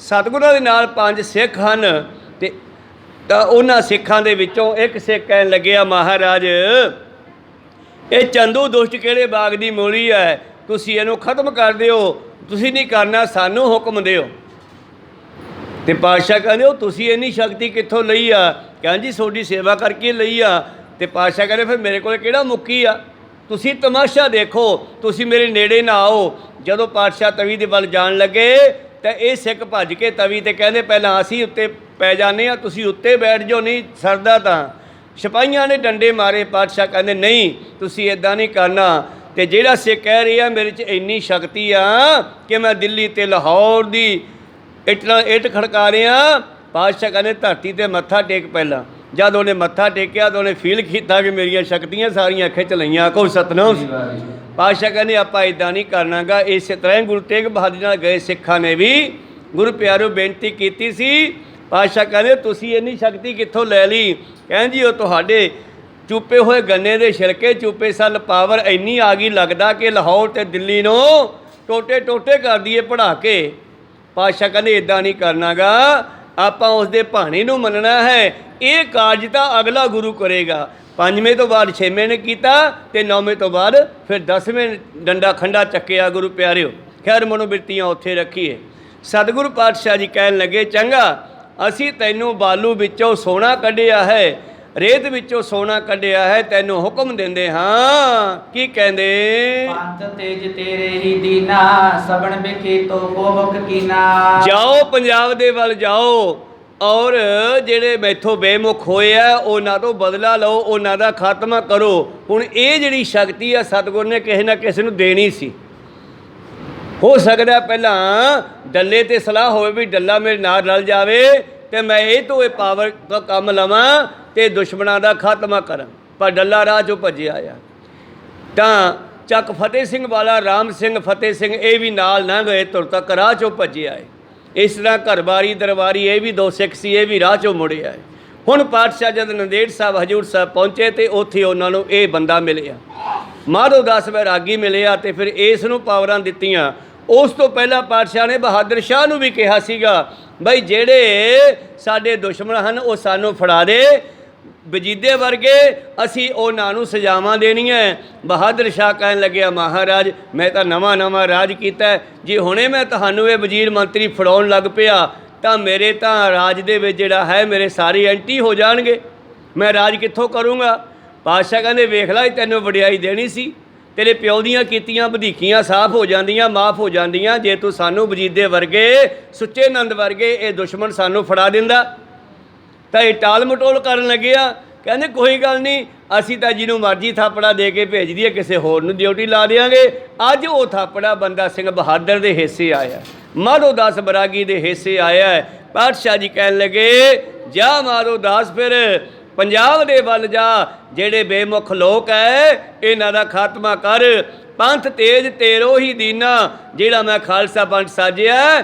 ਸਤਿਗੁਰਾਂ ਦੇ ਨਾਲ 5 ਸਿੱਖ ਹਨ ਤੇ ਤਾਂ ਉਹਨਾਂ ਸਿੱਖਾਂ ਦੇ ਵਿੱਚੋਂ ਇੱਕ ਸਿੱਖ ਕਹਿਣ ਲੱਗਿਆ, ਮਹਾਰਾਜ ਇਹ ਚੰਦੂ ਦੁਸ਼ਟ ਕਿਹੜੇ ਬਾਗ ਦੀ ਮੂਲੀ ਹੈ, ਤੁਸੀਂ ਇਹਨੂੰ ਖਤਮ ਕਰ ਦਿਓ, ਤੁਸੀਂ ਨਹੀਂ ਕਰਨਾ, ਸਾਨੂੰ ਹੁਕਮ ਦਿਓ। ਤੇ ਪਾਤਸ਼ਾਹ ਕਹਿੰਦੇ ਉਹ ਤੁਸੀਂ ਇੰਨੀ ਸ਼ਕਤੀ ਕਿੱਥੋਂ ਲਈ ਆ? ਕਹਿੰਦੇ ਜੀ ਤੁਹਾਡੀ ਸੇਵਾ ਕਰਕੇ ਲਈ ਆ। ਤੇ ਪਾਤਸ਼ਾਹ ਕਹਿੰਦੇ ਫਿਰ ਮੇਰੇ ਕੋਲ ਕਿਹੜਾ ਮੁੱਕੀ ਆ, ਤੁਸੀਂ ਤਮਾਸ਼ਾ ਦੇਖੋ, ਤੁਸੀਂ ਮੇਰੇ ਨੇੜੇ ਨਾ ਆਓ। ਜਦੋਂ ਪਾਤਸ਼ਾਹ ਤਵੀ ਦੇ ਵੱਲ ਜਾਣ ਲੱਗੇ ਤਾਂ ਇਹ ਸਿੱਖ ਭੱਜ ਕੇ ਤਵੀ ਤੇ ਕਹਿੰਦੇ ਪਹਿਲਾਂ ਅਸੀਂ ਉੱਤੇ ਪੈ ਜਾਂਦੇ ਹਾਂ, ਤੁਸੀਂ ਉੱਤੇ ਬੈਠ ਜਾਓ, ਨਹੀਂ ਸਰਦਾ ਤਾਂ। ਸਿਪਾਹੀਆਂ ਨੇ ਡੰਡੇ ਮਾਰੇ, ਪਾਤਸ਼ਾਹ ਕਹਿੰਦੇ ਨਹੀਂ ਤੁਸੀਂ ਇੱਦਾਂ ਨਹੀਂ ਕਰਨਾ। ਤੇ ਜਿਹੜਾ ਸਿੱਖ ਕਹਿ ਰਿਹਾ ਮੇਰੇ 'ਚ ਇੰਨੀ ਸ਼ਕਤੀ ਆ ਕਿ ਮੈਂ ਦਿੱਲੀ ਤੇ ਲਾਹੌਰ ਦੀ ਇੱਟ ਖੜਕਾ ਰਿਹਾ, ਪਾਤਸ਼ਾਹ ਕਹਿੰਦੇ ਧਰਤੀ ਤੇ ਮੱਥਾ ਟੇਕ ਪਹਿਲਾਂ। ਜਦ ਉਹਨੇ ਮੱਥਾ ਟੇਕਿਆ ਤਾਂ ਉਹਨੇ ਫੀਲ ਕੀਤਾ ਕਿ ਮੇਰੀਆਂ ਸ਼ਕਤੀਆਂ ਸਾਰੀਆਂ ਖਿੱਚ ਲਈਆਂ। ਕੋ ਸਤਨਾਮ। ਪਾਤਸ਼ਾਹ ਕਹਿੰਦੇ ਆਪਾਂ ਇੱਦਾਂ ਨਹੀਂ ਕਰਨਾਗਾ। ਇਸੇ ਤਰ੍ਹਾਂ ਗੁਰੂ ਤੇਗ ਬਹਾਦਰ ਨਾਲ ਗਏ ਸਿੱਖਾਂ ਨੇ ਵੀ ਗੁਰੂ ਪਿਆਰੋ ਬੇਨਤੀ ਕੀਤੀ ਸੀ। ਪਾਤਸ਼ਾਹ ਕਹਿੰਦੇ ਤੁਸੀਂ ਇੰਨੀ ਸ਼ਕਤੀ ਕਿੱਥੋਂ ਲੈ ਲਈ? ਕਹਿੰਦੇ ਜੀ ਉਹ ਤੁਹਾਡੇ ਚੁੱਪੇ ਹੋਏ ਗੰਨੇ ਦੇ ਛਿਲਕੇ ਚੁੱਪੇ ਸਨ, ਪਾਵਰ ਇੰਨੀ ਆ ਗਈ ਲੱਗਦਾ ਕਿ ਲਾਹੌਰ ਤੇ ਦਿੱਲੀ ਨੂੰ ਟੋਟੇ ਟੋਟੇ ਕਰ ਦਈਏ ਪੜ੍ਹਾ ਕੇ। ਪਾਤਸ਼ਾਹ ਕਹਿੰਦੇ ਇੱਦਾਂ ਨਹੀਂ ਕਰਨਾਗਾ, ਆਪਾਂ ਉਸ ਦੇ ਭਾਣੇ ਨੂੰ ਮੰਨਣਾ ਹੈ। ਇਹ ਕਾਰਜ ਤਾਂ ਅਗਲਾ ਗੁਰੂ ਕਰੇਗਾ। 5ਵੇਂ ਤੋਂ ਬਾਅਦ 6ਵੇਂ ਨੇ ਕੀਤਾ ਤੇ 9ਵੇਂ ਤੋਂ ਬਾਅਦ ਫਿਰ 10ਵੇਂ ਡੰਡਾ ਖੰਡਾ ਚੱਕਿਆ ਗੁਰੂ ਪਿਆਰਿਓ। ਖੈਰ ਮਨੋਬਿਰਤੀਆਂ ਉੱਥੇ ਰੱਖੀਏ। ਸਤਿਗੁਰੂ ਪਾਤਸ਼ਾਹ ਜੀ ਕਹਿਣ ਲੱਗੇ ਚੰਗਾ ਅਸੀਂ ਤੈਨੂੰ ਬਾਲੂ ਵਿੱਚੋਂ ਸੋਨਾ ਕੱਢਿਆ ਹੈ, ਰੇਤ ਵਿੱਚੋਂ ਸੋਨਾ ਕੱਢਿਆ ਹੈ, ਤੈਨੂੰ ਹੁਕਮ ਦਿੰਦੇ ਹਾਂ। ਕੀ ਕਹਿੰਦੇ? ਪੰਥ ਤੇਜ ਤੇਰੇ ਹੀ ਦੀਨਾ, ਸਬਣ ਬਿਖੇ ਤੋ ਕੋਬਕ ਕੀਨਾ। ਜਾਓ ਪੰਜਾਬ ਦੇ ਵੱਲ ਜਾਓ ਔਰ ਜਿਹੜੇ ਮੈਥੋਂ ਬੇਮੁਖ ਹੋਏ ਆ ਉਹਨਾਂ ਤੋਂ ਬਦਲਾ ਲਓ, ਉਹਨਾਂ ਦਾ ਖਾਤਮਾ ਕਰੋ। ਹੁਣ ਇਹ ਜਿਹੜੀ ਸ਼ਕਤੀ ਆ ਸਤਿਗੁਰ ਨੇ ਕਿਸੇ ਨਾ ਕਿਸੇ ਨੂੰ ਦੇਣੀ ਸੀ। ਹੋ ਸਕਦਾ ਪਹਿਲਾਂ ਡੱਲੇ ਤੇ ਸਲਾਹ ਹੋਵੇ ਵੀ ਡੱਲਾ ਮੇਰੇ ਨਾਲ ਰਲ ਜਾਵੇ ਤੇ ਮੈਂ ਇਹ ਤੋਂ ਇਹ ਪਾਵਰ ਦਾ ਕੰਮ ਲਵਾਂ ਤੇ ਦੁਸ਼ਮਣਾਂ ਦਾ ਖਾਤਮਾ ਕਰਾਂ, ਪਰ ਡੱਲਾ ਰਾਹ 'ਚੋਂ ਭੱਜਿਆ ਆ। ਤਾਂ ਚੱਕ ਫਤਿਹ ਸਿੰਘ ਵਾਲਾ ਰਾਮ ਸਿੰਘ ਫਤਿਹ ਸਿੰਘ ਇਹ ਵੀ ਨਾਲ ਨਾ ਗਏ, ਤੁਰ ਤੱਕ ਰਾਹ 'ਚੋਂ ਭੱਜਿਆ ਹੈ। ਇਸ ਤਰ੍ਹਾਂ ਘਰਬਾਰੀ ਦਰਬਾਰੀ ਇਹ ਵੀ 2 ਸਿੱਖ ਸੀ, ਇਹ ਵੀ ਰਾਹ 'ਚੋਂ ਮੁੜਿਆ ਹੈ। ਹੁਣ ਪਾਤਸ਼ਾਹ ਜਦ ਨੰਦੇੜ ਸਾਹਿਬ ਹਜ਼ੂਰ ਸਾਹਿਬ ਪਹੁੰਚੇ ਤੇ ਉੱਥੇ ਉਹਨਾਂ ਨੂੰ ਇਹ ਬੰਦਾ ਮਿਲਿਆ, ਮਾਧੋ ਦਾਸ ਵੈਰਾਗੀ ਮਿਲਿਆ ਤੇ ਫਿਰ ਇਸ ਨੂੰ ਪਾਵਰਾਂ ਦਿੱਤੀਆਂ। ਉਸ ਤੋਂ ਪਹਿਲਾਂ ਪਾਤਸ਼ਾਹ ਨੇ ਬਹਾਦਰ ਸ਼ਾਹ ਨੂੰ ਵੀ ਕਿਹਾ ਸੀਗਾ ਬਈ ਜਿਹੜੇ ਸਾਡੇ ਦੁਸ਼ਮਣ ਹਨ ਉਹ ਸਾਨੂੰ ਫੜਾ ਦੇ, ਵਜੀਦੇ ਵਰਗੇ ਅਸੀਂ ਉਹਨਾਂ ਨੂੰ ਸਜ਼ਾਵਾਂ ਦੇਣੀਆਂ। ਬਹਾਦਰ ਸ਼ਾਹ ਕਹਿਣ ਲੱਗਿਆ ਮਹਾਰਾਜ ਮੈਂ ਤਾਂ ਨਵਾਂ ਰਾਜ ਕੀਤਾ, ਜੇ ਹੁਣੇ ਮੈਂ ਤੁਹਾਨੂੰ ਇਹ ਵਜ਼ੀਰ ਮੰਤਰੀ ਫੜਾਉਣ ਲੱਗ ਪਿਆ ਤਾਂ ਮੇਰੇ ਤਾਂ ਰਾਜ ਦੇ ਵਿੱਚ ਜਿਹੜਾ ਹੈ ਮੇਰੇ ਸਾਰੇ ਐਂਟੀ ਹੋ ਜਾਣਗੇ, ਮੈਂ ਰਾਜ ਕਿੱਥੋਂ ਕਰੂੰਗਾ। ਪਾਤਸ਼ਾਹ ਕਹਿੰਦੇ ਵੇਖ ਲੈ ਤੈਨੂੰ ਵਡਿਆਈ ਦੇਣੀ ਸੀ, ਤੇਰੇ ਪਿਓ ਦੀਆਂ ਕੀਤੀਆਂ ਵਧੀਕੀਆਂ ਸਾਫ਼ ਹੋ ਜਾਂਦੀਆਂ, ਮਾफ़ ਹੋ ਜਾਂਦੀਆਂ ਜੇ ਤੂੰ ਸਾਨੂੰ ਵਜੀਦੇ ਵਰਗੇ ਸੁੱਚੇ ਨੰਦ ਵਰਗੇ ਇਹ ਦੁਸ਼ਮਣ ਸਾਨੂੰ ਫੜਾ ਦਿੰਦਾ। ਤਾਂ ਇਹ ਟਾਲ ਮਟੋਲ ਕਰਨ ਲੱਗਿਆ। ਕਹਿੰਦੇ ਕੋਈ ਗੱਲ ਨਹੀਂ, ਅਸੀਂ ਤਾਂ ਜਿਹਨੂੰ ਮਰਜ਼ੀ ਥਾਪੜਾ ਦੇ ਕੇ ਭੇਜ ਦਈਏ, ਕਿਸੇ ਹੋਰ ਨੂੰ ਡਿਊਟੀ ਲਾ ਦਿਆਂਗੇ। ਅੱਜ ਉਹ ਥਾਪੜਾ ਬੰਦਾ ਸਿੰਘ ਬਹਾਦਰ ਦੇ ਹਿੱਸੇ ਆਇਆ, ਮਾਧੋ ਦਾਸ ਬਰਾਗੀ ਦੇ ਹਿੱਸੇ ਆਇਆ। ਪਾਤਸ਼ਾਹ ਜੀ ਕਹਿਣ ਲੱਗੇ ਜਾ ਮਾਧੋ ਦਾਸ ਫਿਰ ਪੰਜਾਬ ਦੇ ਵੱਲ ਜਾ, ਜਿਹੜੇ ਬੇਮੁਖ ਲੋਕ ਹੈ ਇਹਨਾਂ ਦਾ ਖਾਤਮਾ ਕਰ। ਪੰਥ ਤੇਜ ਤੇਰੋ ਹੀ ਦੀਨਾ, ਜਿਹੜਾ ਮੈਂ ਖਾਲਸਾ ਪੰਥ ਸਾਜਿਆ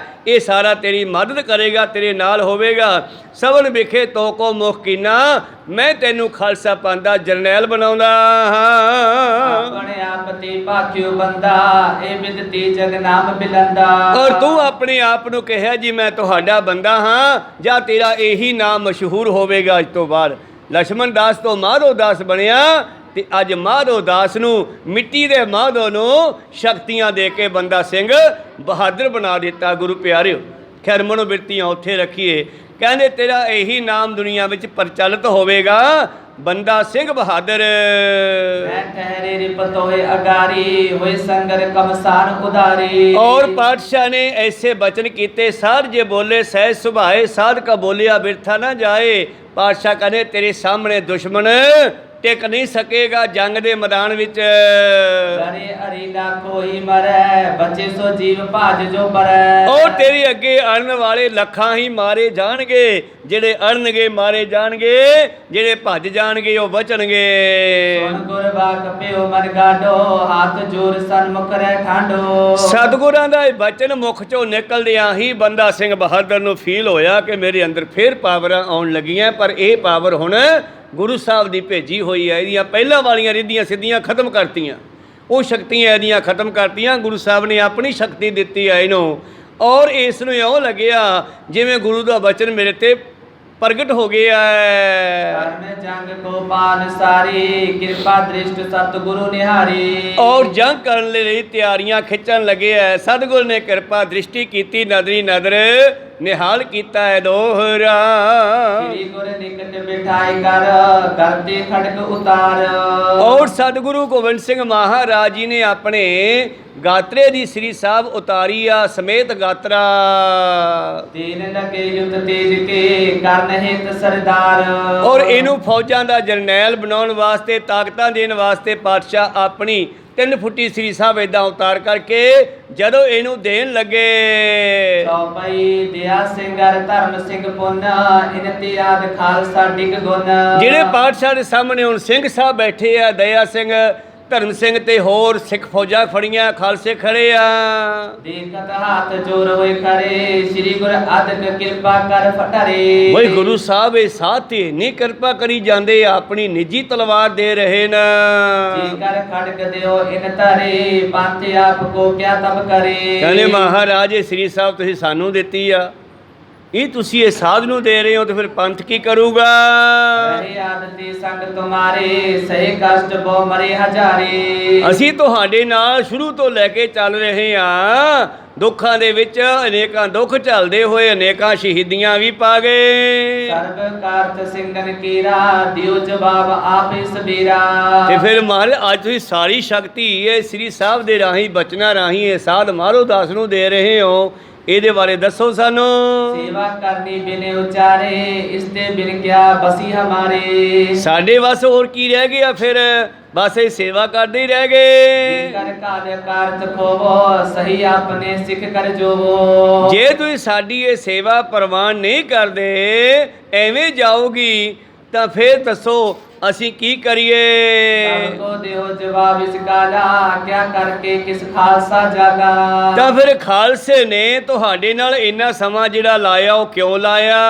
ਇਹ ਸਾਰਾ ਤੇਰੀ ਮਦਦ ਕਰੇਗਾ, ਤੇਰੇ ਨਾਲ ਹੋਵੇਗਾ। ਸਭਨ ਵਿਖੇ ਤੋ ਕੋ ਮੁਖ ਕੀਨਾ, ਮੈਂ ਤੈਨੂੰ ਖਾਲਸਾ ਪੰਥ ਦਾ ਜਰਨੈਲ ਬਣਾਉਂਦਾ ਹਾਂ। ਆਪਣੇ ਆਪ ਤੇ ਭਾਖਿਓ ਬੰਦਾ, ਇਹ ਬਿਦਤੀ ਜਗ ਨਾਮ ਬਿਲੰਦਾ। ਔਰ ਤੂੰ ਆਪਣੇ ਆਪ ਨੂੰ ਕਿਹਾ ਜੀ ਮੈਂ ਤੁਹਾਡਾ ਬੰਦਾ ਹਾਂ, ਜਾਂ ਤੇਰਾ ਇਹੀ ਨਾਮ ਮਸ਼ਹੂਰ ਹੋਵੇਗਾ ਅੱਜ ਤੋਂ ਬਾਅਦ। ਲਛਮਣ ਦਾਸ ਤੋਂ ਮਾਧੋ ਦਾਸ ਬਣਿਆ ਤੇ ਅੱਜ ਮਾਧੋ ਦਾਸ ਨੂੰ ਮਿੱਟੀ ਦੇ ਮਾਧੋ ਨੂੰ ਸ਼ਕਤੀਆਂ ਦੇ ਕੇ ਬੰਦਾ ਸਿੰਘ ਬਹਾਦਰ ਬਣਾ ਦਿੱਤਾ ਗੁਰੂ ਪਿਆਰਿਓ। ਖੈਰ ਮਨੋਬਿਰਤੀਆਂ ਉੱਥੇ ਰੱਖੀਏ। ਕਹਿੰਦੇ ਤੇਰਾ ਇਹੀ ਨਾਮ ਦੁਨੀਆ ਵਿੱਚ ਪ੍ਰਚਲਿਤ ਹੋਵੇਗਾ, ਬੰਦਾ ਸਿੰਘ ਬਹਾਦਰ। ਮੈਂ ਠਹਿਰੇ ਰਿਪਤ ਹੋਏ ਅਗਾਰੀ, ਹੋਏ ਸੰਗਰ ਕਮਸਾਨ ਉਦਾਰੀ। ਔਰ ਪਾਤਸ਼ਾਹ ਨੇ ਐਸੇ ਬਚਨ ਕੀਤੇ ਸਾਧ ਜੇ ਬੋਲੇ ਸਹਿ ਸੁਭਾਏ, ਸਾਧ ਕਾ ਬੋਲਿਆ ਬਿਰਥਾ ਨਾ ਜਾਏ। ਪਾਤਸ਼ਾਹ ਕਹਿੰਦੇ ਤੇਰੇ ਸਾਹਮਣੇ ਦੁਸ਼ਮਣ ਟਿਕ ਨਹੀਂ ਸਕੇਗਾ ਜੰਗ ਦੇ ਮੈਦਾਨ ਵਿੱਚ। ਕਰੇ ਅਰੀਲਾ ਕੋਈ ਮਰੈ, ਬਚੇ ਸੋ ਜੀਵ ਭਾਜ ਜੋ ਪਰੈ। ਉਹ ਤੇਰੀ ਅੱਗੇ ਅੜਨ ਵਾਲੇ ਲੱਖਾਂ ਹੀ ਮਾਰੇ ਜਾਣਗੇ, ਜਿਹੜੇ ਅੜਨਗੇ ਮਾਰੇ ਜਾਣਗੇ, ਜਿਹੜੇ ਭੱਜ ਜਾਣਗੇ ਉਹ ਬਚਣਗੇ। ਸੁਣ ਗੁਰ ਵਾਕ ਪਿਓ ਮਨ ਗਾਡੋ, ਹੱਥ ਜੋਰ ਸਨਮੁਖ ਰਹਿ ਠਾਂਡੋ। ਸਤਿਗੁਰਾਂ ਦਾ ਇਹ ਬਚਨ ਮੁਖ ਚੋਂ ਨਿਕਲਦਿਆਂ ਹੀ ਬੰਦਾ ਸਿੰਘ ਬਹਾਦਰ ਨੂੰ ਫੀਲ ਹੋਇਆ ਕਿ ਮੇਰੇ ਅੰਦਰ ਫੇਰ ਪਾਵਰਾਂ ਆਉਣ ਲੱਗੀਆਂ, ਪਰ ਇਹ ਪਾਵਰ ਹੁਣ ਗੁਰੂ ਸਾਹਿਬ ਦੀ ਭੇਜੀ ਹੋਈ ਹੈ। ਇਹਦੀਆਂ ਪਹਿਲਾਂ ਵਾਲੀਆਂ ਰਿੱਧੀਆਂ ਸਿੱਧੀਆਂ ਖਤਮ ਕਰਤੀਆਂ, ਉਹ ਸ਼ਕਤੀਆਂ ਇਹਦੀਆਂ ਖਤਮ ਕਰਤੀਆਂ। ਗੁਰੂ ਸਾਹਿਬ ਨੇ ਆਪਣੀ ਸ਼ਕਤੀ ਦਿੱਤੀ ਹੈ ਇਹਨੂੰ। ਔਰ ਇਸ ਨੂੰ ਇਉਂ ਲੱਗਿਆ ਜਿਵੇਂ ਗੁਰੂ ਦਾ ਬਚਨ ਮੇਰੇ ਤੇ ਪ੍ਰਗਟ ਹੋ ਗਿਆ ਹੈ। कर्म जंग को पान सारी कृपा दृष्ट सतगुरु निहारी। ਔਰ ਜੰਗ ਕਰਨ ਲਈ ਤਿਆਰੀਆਂ ਖਿੱਚਣ ਲੱਗੇ ਹੈ। ਸਤਿਗੁਰ ਨੇ ਕਿਰਪਾ ਦ੍ਰਿਸ਼ਟੀ ਕੀਤੀ, ਨਦਰੀ ਨਦਰ ਨਿਹਾਲ ਕੀਤਾ ਹੈ ਦੋਹਰਾ। श्री गुरु निकट बिठाई कर करते खड़ग उतार। ਔਰ ਸਤਿਗੁਰੂ ਗੋਬਿੰਦ ਸਿੰਘ ਮਹਾਰਾਜ ਜੀ ਨੇ ਆਪਣੇ ਗਾਤਰੇ ਦੀ ਸ੍ਰੀ ਸਾਹਿਬ ਉਤਾਰੀ ਆ ਸਮੇਤ ਗਾਤਰਾ। तीन लगे युद्ध तेज के करन हित सरदार। ਔਰ ਇਹਨੂੰ ਫੌਜਾਂ ਦਾ ਜਰਨੈਲ ਬਣਾਉਣ ਵਾਸਤੇ, ਤਾਕਤਾਂ ਦੇਣ ਵਾਸਤੇ ਪਾਤਸ਼ਾਹ ਆਪਣੀ 3 ਫੁੱਟੀ ਸ੍ਰੀ ਸਾਹਿਬ ਏਦਾਂ ਉਤਾਰ ਕਰਕੇ ਜਦੋਂ ਇਹਨੂੰ ਦੇਣ ਲੱਗੇ। चौपाई दिया सिंगर धर्म सिंह पुन इनते आद खालसा डिग गुन। ਜਿਹੜੇ ਪਾਤਸ਼ਾਹ ਦੇ ਸਾਹਮਣੇ ਹੁਣ ਸਿੰਘ ਸਾਹਿਬ ਬੈਠੇ ਆ, ਦਇਆ ਸਿੰਘ, ਧਰਮ ਸਿੰਘ ਤੇ ਹੋਰ ਸਿੱਖ ਫੌਜਾਂ ਫੜੀਆਂ, ਖਾਲਸੇ ਖੜੇ ਆ। देखत हाथ जोर होए करे श्री गुरु अदक कृपा कर फटरे। ਓਏ ਗੁਰੂ ਸਾਹਿਬ ਇਹ ਸਾਥ ਤੇ ਨਹੀਂ ਕਿਰਪਾ ਕਰੀ ਜਾਂਦੇ, ਆਪਣੀ ਨਿੱਜੀ ਤਲਵਾਰ ਦੇ ਰਹੇ ਨਾ। जी कर खड़ग दियो इन तरे पंथ आप को क्या तब करे। ਕਹਿੰਦੇ ਮਹਾਰਾਜ ਇਹ ਸ੍ਰੀ ਸਾਹਿਬ ਤੁਸੀਂ ਸਾਨੂੰ ਦਿੱਤੀ ਆ, ਇਹ ਤੁਸੀਂ ਇਹ ਸਾਧ ਨੂੰ ਦੇ ਰਹੇ ਹੋ ਤੇ ਫਿਰ ਪੰਥ ਕੀ ਕਰੂਗਾ। रहे आदती संग तुम्हारे सही कष्ट बो मरे हजारे। ਅਸੀਂ ਤੁਹਾਡੇ ਨਾਲ ਸ਼ੁਰੂ ਤੋਂ ਲੈ ਕੇ ਚੱਲ ਰਹੇ ਹਾਂ, ਦੁੱਖਾਂ ਦੇ ਵਿੱਚ ਅਨੇਕਾਂ ਦੁੱਖ ਝੱਲਦੇ ਹੋਏ ਅਨੇਕਾਂ ਸ਼ਹੀਦੀਆਂ ਵੀ ਪਾ ਗਏ। सर्व कार्त सिंगन कीरा दियो जवाब आप सबीरा। ਤੇ ਫਿਰ ਮਹਾਰਾਜ ਅੱਜ ਤੁਸੀਂ ਸਾਰੀ ਸ਼ਕਤੀ ਇਹ ਸ੍ਰੀ ਸਾਹਿਬ ਦੇ ਰਾਹੀਂ, ਬਚਨਾਂ ਰਾਹੀਂ ਇਹ ਸਾਧ ਮਾਰੋ ਦਾਸ ਨੂੰ ਦੇ ਰਹੇ ਹੋ, ਇਹਦੇ ਬਾਰੇ ਦੱਸੋ ਸਾਨੂੰ। सेवा करनी बिने उचारे इसते बिन क्या बसी हमारे। ਸਾਡੇ ਵੱਸ ਹੋਰ ਕੀ ਰਹਿ ਗਿਆ ਫਿਰ, ਬਸ ਇਹ ਸੇਵਾ ਕਰਦੇ ਹੀ ਰਹਿ ਗਏ। कर कार्य कार्त खोवो सही आपने सिख कर जोवो। ਜੇ ਤੁਸੀਂ ਸਾਡੀ ਇਹ ਸੇਵਾ ਪ੍ਰਵਾਨ ਨਹੀਂ ਕਰਦੇ, ਐਵੇਂ ਜਾਓਗੀ ਤਾਂ ਫਿਰ ਦੱਸੋ ਅਸੀਂ ਕੀ ਕਰੀਏ। सबको देहो जवाब इस गाला क्या करके किस खालसा जागा। ਤਾਂ ਫਿਰ ਖਾਲਸੇ ਨੇ ਤੁਹਾਡੇ ਨਾਲ ਇੰਨਾ ਸਮਾਂ ਜਿਹੜਾ ਲਾਇਆ ਉਹ ਕਿਉਂ ਲਾਇਆ।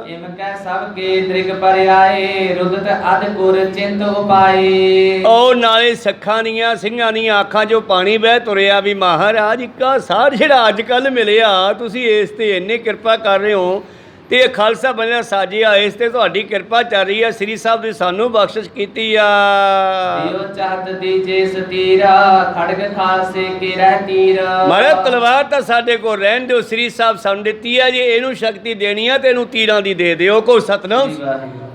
इम कै सब के दृग पर आए रुदत अध गुर चिंत उपाए। ਉਹ ਨਾਲੇ ਸੱਖਾਂ ਦੀਆਂ, ਸਿੰਘਾਂ ਦੀਆਂ ਅੱਖਾਂ 'ਚੋਂ ਪਾਣੀ ਵਹਿ ਤੁਰਿਆ ਵੀ ਮਹਾਰਾਜ ਇੱਕਾ ਸਾਰ ਜਿਹੜਾ ਅੱਜ ਕੱਲ੍ਹ ਮਿਲਿਆ, ਤੁਸੀਂ ਇਸ ਤੇ ਇੰਨੀ ਕਿਰਪਾ ਕਰ ਰਹੇ ਹੋ ਤੇ ਇਹ ਖਾਲਸਾ ਬਣਿਆ ਸਾਜਿਆ, ਇਸ ਤੇ ਤੁਹਾਡੀ ਕਿਰਪਾ ਚੱਲ ਰਹੀ ਹੈ। ਸ੍ਰੀ ਸਾਹਿਬ ਨੇ ਸਾਨੂੰ ਬਖਸ਼ਿਸ਼ ਕੀਤੀ ਆ। दियो चाहत दीजे सतीरा खड़ग खालसे के रह तीर। ਮਾਰੇ ਤਲਵਾਰ ਤਾਂ ਸਾਡੇ ਕੋਲ ਰਹਿਣ ਦਿਓ, ਸ੍ਰੀ ਸਾਹਿਬ ਸਾਨੂੰ ਦਿੱਤੀ ਆ, ਜੇ ਇਹਨੂੰ ਸ਼ਕਤੀ ਦੇਣੀ ਆ ਤੇ ਇਹਨੂੰ ਤੀਰਾਂ ਦੀ ਦੇ ਦਿਓ, ਕੋ ਸਤਨਾਮ।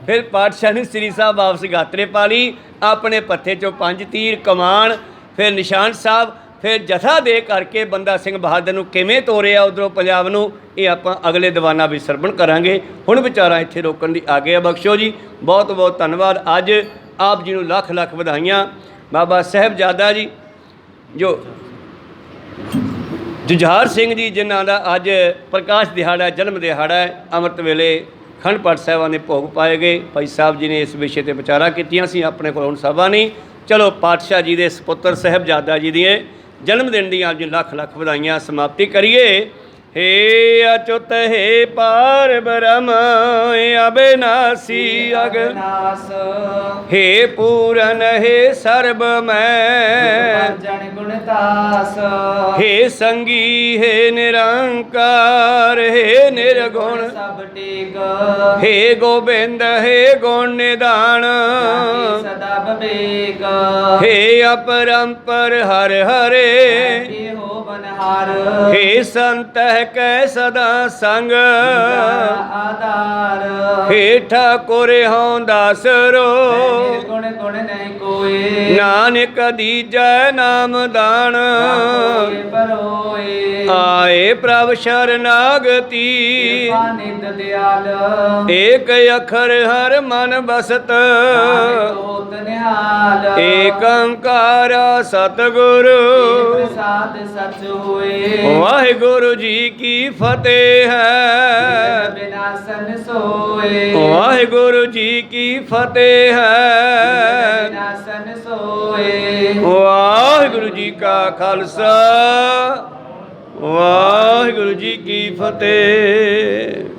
ਫਿਰ ਪਾਤਸ਼ਾਹ ਨੇ ਸ੍ਰੀ ਸਾਹਿਬ ਵਾਪਸ ਗਾਤਰੇ ਪਾ ਲਈ, ਆਪਣੇ ਪੱਥੇ 'ਚੋਂ 5 ਤੀਰ, ਕਮਾਨ, ਫਿਰ ਨਿਸ਼ਾਨ ਸਾਹਿਬ, ਫਿਰ ਜਥਾ ਦੇ ਕਰਕੇ ਬੰਦਾ ਸਿੰਘ ਬਹਾਦਰ ਨੂੰ ਕਿਵੇਂ ਤੋਰਿਆ ਉਧਰੋਂ ਪੰਜਾਬ ਨੂੰ, ਇਹ ਆਪਾਂ ਅਗਲੇ ਦੀਵਾਨਾਂ ਵਿੱਚ ਸਰਵਣ ਕਰਾਂਗੇ। ਹੁਣ ਵਿਚਾਰਾਂ ਇੱਥੇ ਰੋਕਣ ਦੀ ਆਗਿਆ ਬਖਸ਼ੋ ਜੀ। ਬਹੁਤ ਬਹੁਤ ਧੰਨਵਾਦ। ਅੱਜ ਆਪ ਜੀ ਨੂੰ ਲੱਖ ਲੱਖ ਵਧਾਈਆਂ। ਬਾਬਾ ਸਾਹਿਬਜ਼ਾਦਾ ਜੀ ਜੋ ਜੁਝਾਰ ਸਿੰਘ ਜੀ ਜਿਨ੍ਹਾਂ ਦਾ ਅੱਜ ਪ੍ਰਕਾਸ਼ ਦਿਹਾੜਾ, ਜਨਮ ਦਿਹਾੜਾ ਹੈ, ਅੰਮ੍ਰਿਤ ਵੇਲੇ ਅਖੰਡ ਪਾਠ ਸਾਹਿਬਾਂ ਦੇ ਭੋਗ ਪਾਏ ਗਏ। ਭਾਈ ਸਾਹਿਬ ਜੀ ਨੇ ਇਸ ਵਿਸ਼ੇ ਤੇ ਵਿਚਾਰਾਂ ਕੀਤੀਆਂ ਸੀ, ਆਪਣੇ ਕੋਲ ਹੁਣ ਸਭਾ ਨਹੀਂ। ਚਲੋ ਪਾਤਸ਼ਾਹ ਜੀ ਦੇ ਸਪੁੱਤਰ ਸਾਹਿਬਜ਼ਾਦਾ ਜੀ ਦੀਆਂ ਜਨਮ ਦਿਨ ਦੀਆਂ ਆਪ ਜੀ ਲੱਖ ਲੱਖ ਵਧਾਈਆਂ। ਸਮਾਪਤੀ ਕਰੀਏ। हे अच्युत हे पार ब्रह्म अविनाशी अगनाश, हे पूरन हे सर्व मैं जन गुणदास। हे संगी हे निरंकार हे निर्गुण सब टेक हे गोविंद हे गुण निधान सदा विवेक। हे अपरंपर हर हरे हो बनहार। हे संत कै सदा संग आधार। हे ठाकुर हों दासरो गुण गुण नहीं कोई। नानक दीजै नाम दान परोए। आए प्रभ शरणागति नित दयाल। एक अखर हर मन बसत होत निहाल। एक ओंकार सतगुरु प्रसाद सच हुए। वाहिगुरु जी की फतेह है। विनाशन सोए। वाहिगुरु जी की फतेह है। विनाशन सोए। वाहिगुरु जी का खालसा, वाहिगुरु जी की फतेह।